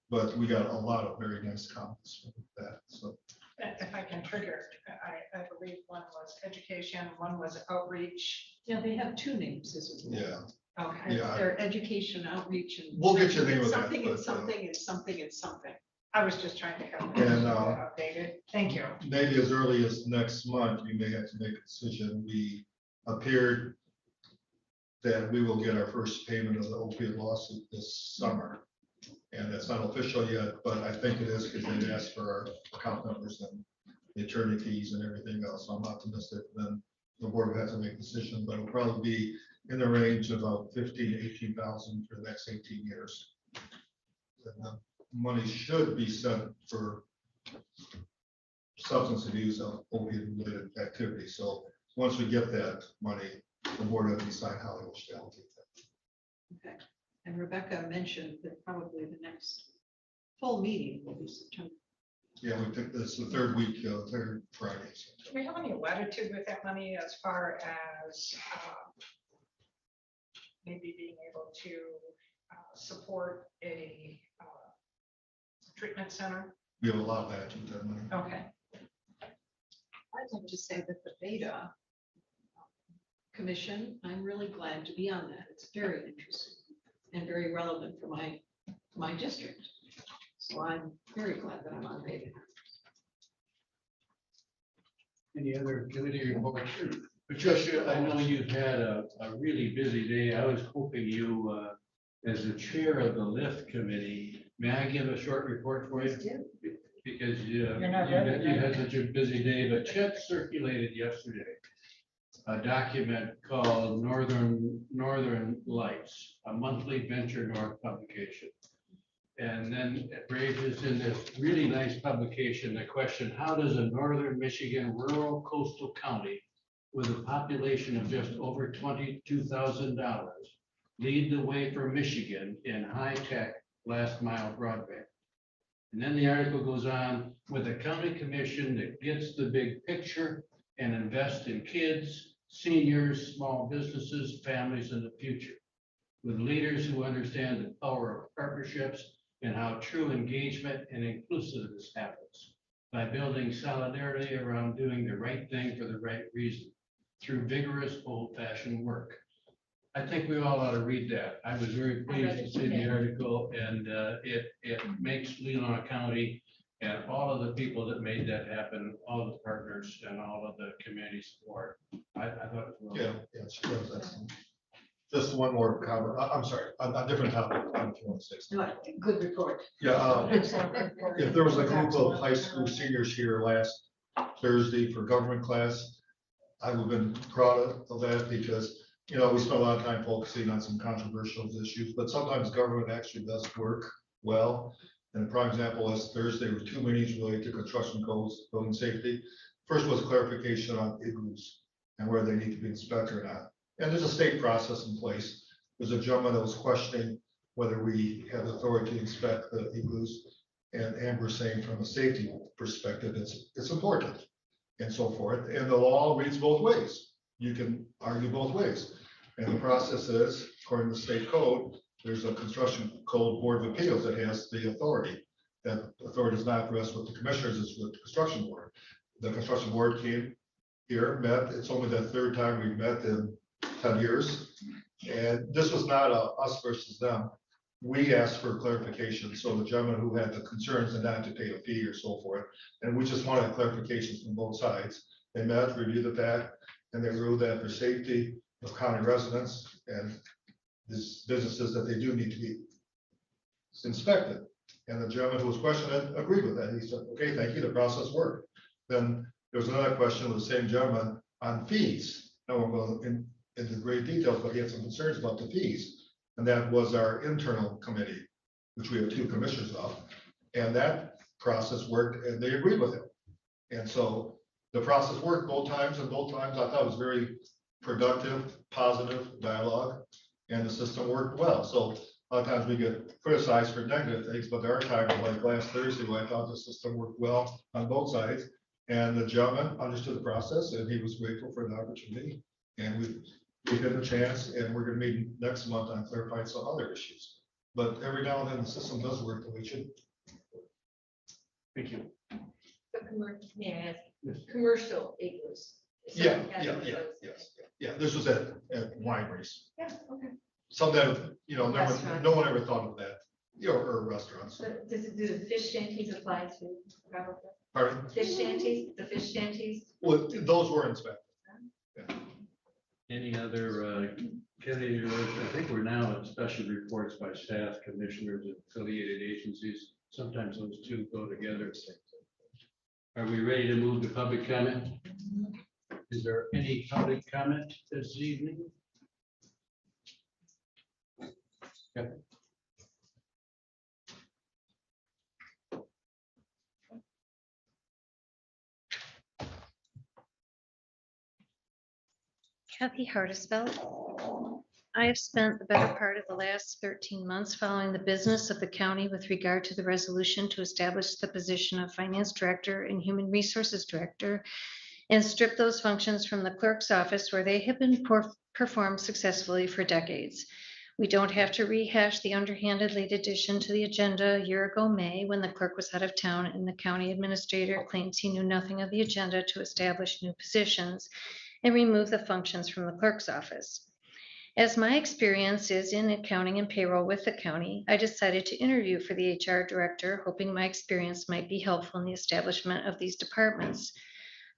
Speaker 11: But we got a lot of very nice comments from that, so.
Speaker 12: If I can trigger, I believe one was education, one was outreach.
Speaker 5: Yeah, they have two names, isn't it?
Speaker 11: Yeah,
Speaker 12: Okay.
Speaker 11: Yeah.
Speaker 5: They're education outreach and.
Speaker 11: We'll get you the name of that,
Speaker 5: Something
Speaker 11: but,
Speaker 5: and something and something and something.
Speaker 12: I was just trying to have
Speaker 11: And,
Speaker 12: it updated. Thank you.
Speaker 11: maybe as early as next month, we may have to make a decision. We appeared that we will get our first payment of the opiate lawsuit this summer. And it's not official yet, but I think it is because they've asked for our account numbers and the attorney fees and everything else. So I'm optimistic. Then the board will have to make a decision, but it'll probably be in the range of about 15,000 to 18,000 for the next 18 years. And the money should be sent for substance abuse of opiate related activities. So once we get that money, the board will decide how they wish to allocate that.
Speaker 5: Okay. And Rebecca mentioned that probably the next full meeting will be September.
Speaker 11: Yeah, we took this the third week, third Friday.
Speaker 12: Do we have any latitude with that money as far as maybe being able to support a treatment center?
Speaker 11: We have a lot of that with that money.
Speaker 12: Okay.
Speaker 5: I'd like to say that the Beta Commission, I'm really glad to be on that. It's very interesting and very relevant for my district. So I'm very glad that I'm on Beta.
Speaker 2: Any other committee reports? Patricia, I know you've had a really busy day. I was hoping you, as the chair of the LIFT committee, may I give a short report for you? Because you had such a busy day, but Chet circulated yesterday a document called Northern Lights, a monthly Venture North publication. And then it raises in this really nice publication the question, how does a northern Michigan rural coastal county with a population of just over 22,000 lead the way for Michigan in high-tech last mile broadband? And then the article goes on with a county commission that gets the big picture and invests in kids, seniors, small businesses, families in the future, with leaders who understand the power of partnerships and how true engagement and inclusiveness happens by building solidarity around doing the right thing for the right reason through vigorous old-fashioned work. I think we all ought to read that. I was very pleased to see the article, and it makes Leelanau County and all of the people that made that happen, all of the partners and all of the community support. I thought it was well.
Speaker 11: Yeah, that was excellent. Just one more comment. I'm sorry, on a different topic. I don't know if you want to say something.
Speaker 5: Good report.
Speaker 11: Yeah, if there was a group of high school seniors here last Thursday for government class, I would have been proud of that because, you know, we spent a lot of time focusing on some controversial issues, but sometimes government actually does work well. And a prime example was Thursday, there were 2 meetings related to construction codes, building safety. First was clarification on igloos and where they need to be inspected or not. And there's a state process in place. There's a gentleman that was questioning whether we have authority to inspect the igloos. And Amber saying from a safety perspective, it's important and so forth. And the law reads both ways. You can argue both ways. And the process is, according to the state code, there's a construction code board of appeals that has the authority. That authority is not rests with the commissioners, it's with the construction board. The construction board came here, met. It's only the 3rd time we've met in 10 years. And this was not a us versus them. We asked for clarification. So the gentleman who had the concerns and not to pay a fee or so forth. And we just wanted clarifications from both sides. They met, reviewed the fact, and they ruled that for safety of county residents and these businesses that they do need to be inspected. And the gentleman who was questioning it agreed with that. He said, okay, thank you, the process worked. Then there was another question with the same gentleman on fees. Now we're going into great details, but he had some concerns about the fees. And that was our internal committee, which we have 2 commissioners of. And that process worked and they agreed with him. And so the process worked both times, and both times I thought it was very productive, positive dialogue, and the system worked well. So a lot of times we get criticized for negative things, but there are times like last Thursday when I thought the system worked well on both sides. And the gentleman understood the process and he was grateful for the opportunity. And we had a chance, and we're gonna meet next month on clarifying some other issues. But every now and then the system does work the way it should.
Speaker 2: Thank you.
Speaker 6: May I ask?
Speaker 2: Yes.
Speaker 6: Commercial igloos. So
Speaker 11: Yeah,
Speaker 6: we have
Speaker 11: yeah,
Speaker 6: those.
Speaker 11: yeah, yes, yeah. This was at wineries.
Speaker 6: Yeah, okay.
Speaker 11: Some that, you know,
Speaker 6: Restaurants.
Speaker 11: no one ever thought of that, you know, or restaurants.
Speaker 6: So do the fish shanties apply to probably?
Speaker 11: Pardon?
Speaker 6: Fish shanties, the fish shanties?
Speaker 11: Well, those were inspected.
Speaker 2: Any other committee relations? I think we're now at special reports by staff, commissioners, and affiliated agencies. Sometimes those 2 go together. Are we ready to move to public comment? Is there any public comment this evening? Okay.
Speaker 20: Kathy Hardisfeld. I have spent the better part of the last 13 months following the business of the county with regard to the resolution to establish the position of Finance Director and Human Resources Director and strip those functions from the clerk's office where they have been performed successfully for decades. We don't have to rehash the underhanded late addition to the agenda a year ago May when the clerk was out of town and the county administrator claims he knew nothing of the agenda to establish new positions and remove the functions from the clerk's office. As my experience is in accounting and payroll with the county, I decided to interview for the HR director, hoping my experience might be helpful in the establishment of these departments.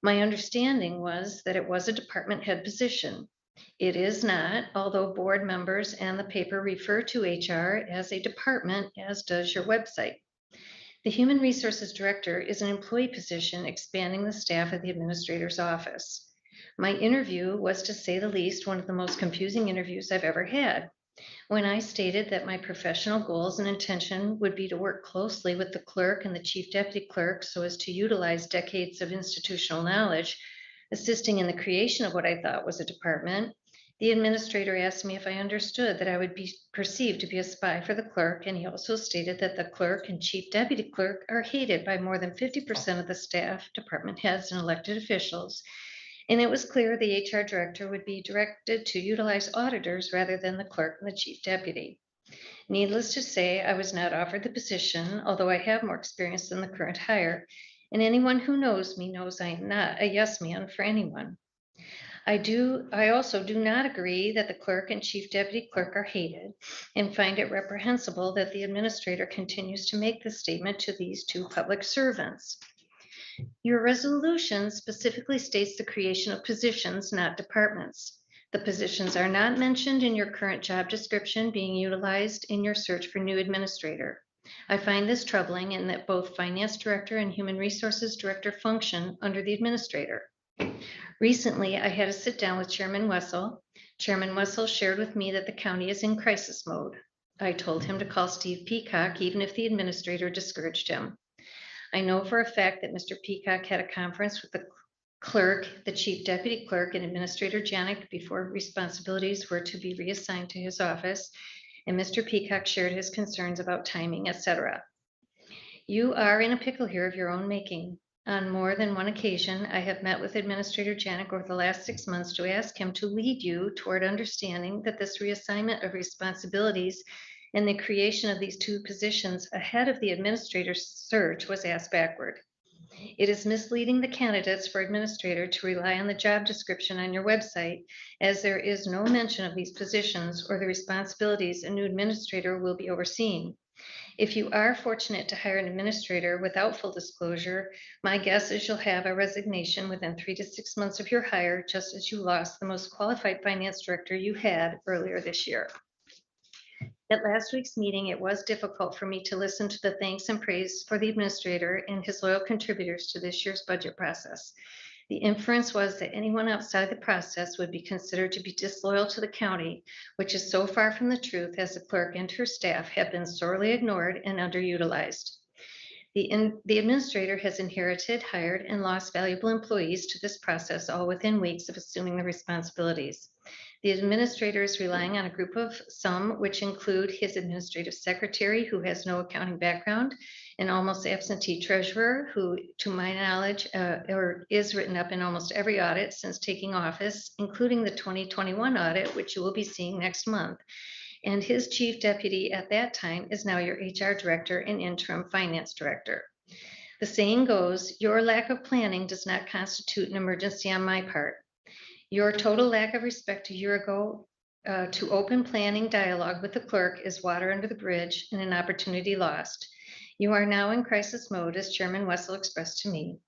Speaker 20: My understanding was that it was a department head position. It is not, although board members and the paper refer to HR as a department, as does your website. The Human Resources Director is an employee position expanding the staff of the administrator's office. My interview was, to say the least, one of the most confusing interviews I've ever had. When I stated that my professional goals and intention would be to work closely with the clerk and the chief deputy clerk so as to utilize decades of institutional knowledge, assisting in the creation of what I thought was a department, the administrator asked me if I understood that I would be perceived to be a spy for the clerk, and he also stated that the clerk and chief deputy clerk are hated by more than 50% of the staff, department heads, and elected officials. And it was clear the HR director would be directed to utilize auditors rather than the clerk and the chief deputy. Needless to say, I was not offered the position, although I have more experience than the current hire. And anyone who knows me knows I am not a yes man for anyone. I also do not agree that the clerk and chief deputy clerk are hated and find it reprehensible that the administrator continues to make this statement to these two public servants. Your resolution specifically states the creation of positions, not departments. The positions are not mentioned in your current job description being utilized in your search for new administrator. I find this troubling in that both finance director and human resources director function under the administrator. Recently, I had a sit down with Chairman Wessel. Chairman Wessel shared with me that the county is in crisis mode. I told him to call Steve Peacock even if the administrator discouraged him. I know for a fact that Mr. Peacock had a conference with the clerk, the chief deputy clerk, and Administrator Janik before responsibilities were to be reassigned to his office, and Mr. Peacock shared his concerns about timing, etc. You are in a pickle here of your own making. On more than one occasion, I have met with Administrator Janik over the last 6 months to ask him to lead you toward understanding that this reassignment of responsibilities and the creation of these two positions ahead of the administrator's search was asked backward. It is misleading the candidates for administrator to rely on the job description on your website, as there is no mention of these positions or the responsibilities a new administrator will be overseeing. If you are fortunate to hire an administrator without full disclosure, my guess is you'll have a resignation within 3 to 6 months of your hire, just as you lost the most qualified finance director you had earlier this year. At last week's meeting, it was difficult for me to listen to the thanks and praise for the administrator and his loyal contributors to this year's budget process. The inference was that anyone outside the process would be considered to be disloyal to the county, which is so far from the truth, as the clerk and her staff have been sorely ignored and underutilized. The administrator has inherited, hired, and lost valuable employees to this process, all within weeks of assuming the responsibilities. The administrator is relying on a group of some, which include his administrative secretary, who has no accounting background, an almost absentee treasurer, who, to my knowledge, is written up in almost every audit since taking office, including the 2021 audit, which you will be seeing next month. And his chief deputy at that time is now your HR director and interim finance director. The saying goes, your lack of planning does not constitute an emergency on my part. Your total lack of respect a year ago to open planning dialogue with the clerk is water under the bridge and an opportunity lost. You are now in crisis mode, as Chairman Wessel expressed to me.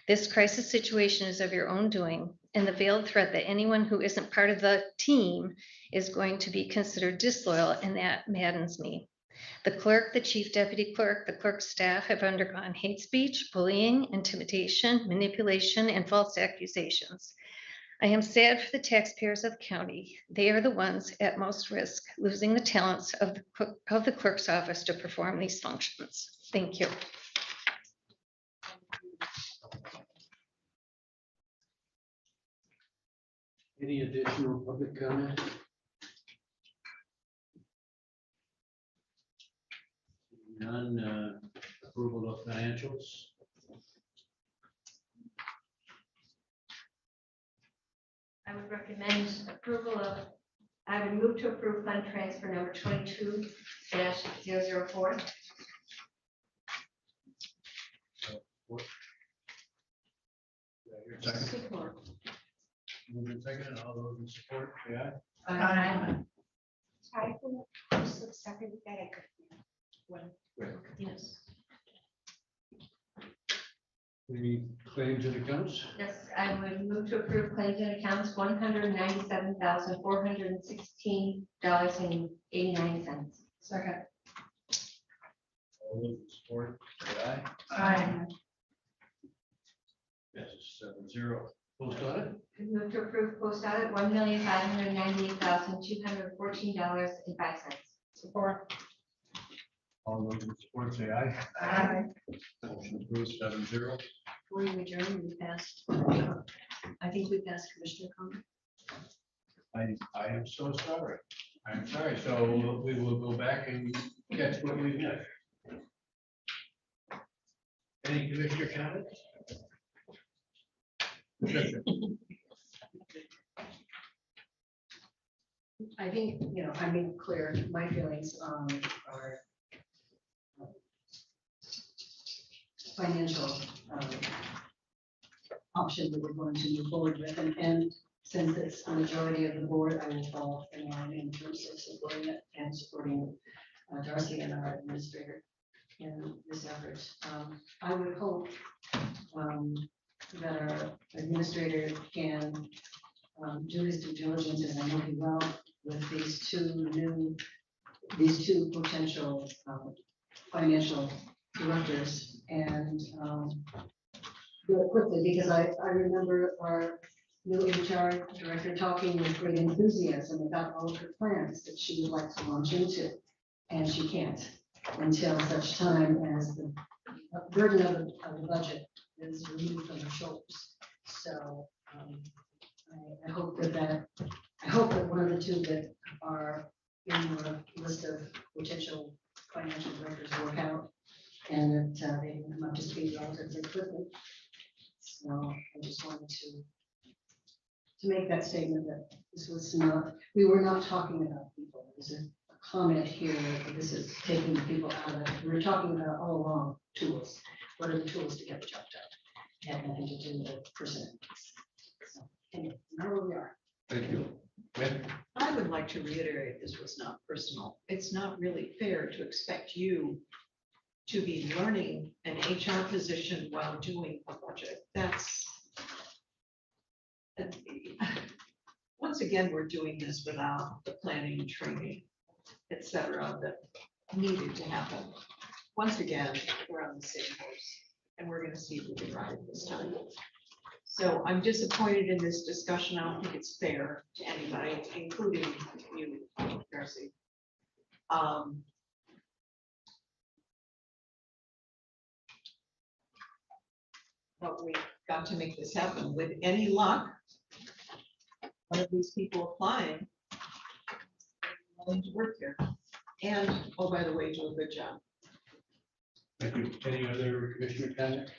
Speaker 20: This crisis situation is of your own doing, and the veiled threat that anyone who isn't part of the team is going to be considered disloyal, and that maddens me. The clerk, the chief deputy clerk, the clerk's staff have undergone hate speech, bullying, intimidation, manipulation, and false accusations. I am sad for the taxpayers of the county. They are the ones at most risk losing the talents of the clerk's office to perform these functions. Thank you.
Speaker 2: Any additional public comment? None. Approval of financials.
Speaker 6: I would recommend approval of, I would move to approve fund transfer number 22-004.
Speaker 2: Second,
Speaker 5: Support.
Speaker 2: moved and seconded, all those in support, say aye.
Speaker 4: I will just look second that I could.
Speaker 5: Yes.
Speaker 2: Any claims and accounts?
Speaker 6: Yes, I would move to approve claims and accounts $197,416.89.
Speaker 4: Second.
Speaker 2: All those in support, say aye.
Speaker 4: Aye.
Speaker 2: Yes, 7-0. Post audit?
Speaker 6: I move to approve post audit $1,598,214.05.
Speaker 4: Support.
Speaker 2: All those in support, say aye.
Speaker 4: Aye.
Speaker 2: Motion approved, 7-0.
Speaker 5: Before you adjourn, we passed, I think we passed commissioner comment.
Speaker 2: I am so sorry. I'm sorry. So we will go back and catch what we missed. Any commissioner comments? Patricia?
Speaker 18: I think, I made clear my feelings are financial option that we're going to move forward with. And since it's a majority of the board, I will fall in line in terms of supporting it and supporting Darcy and our administrator in this effort. I would hope that our administrator can do his due diligence, and I know he will, with these two potential financial directors, and do it quickly, because I remember our new HR director talking with great enthusiasm about all of her plans that she would like to launch into, and she can't until such time as the burden of the budget is removed from her shoulders. So I hope that one of the two that are in the list of potential financial directors work out, and that they can come up to speed relatively quickly. So I just wanted to make that statement that this was not, we were not talking about people. There's a comment here that this is taking the people out of it. We were talking about all along tools. What are the tools to get the job done? Had nothing to do with person. So anyway, now where we are.
Speaker 2: Thank you. Ed?
Speaker 5: I would like to reiterate, this was not personal. It's not really fair to expect you to be learning an HR position while doing a budget. That's, once again, we're doing this without the planning, training, et cetera, that needed to happen. Once again, we're on the same course, and we're going to see if we can ride it this time. So I'm disappointed in this discussion. I don't think it's fair to anybody, including you, Darcy. But we got to make this happen. With any luck, one of these people applying willing to work here. And, oh, by the way, do a good job.
Speaker 2: Thank you. Any other commissioner comment?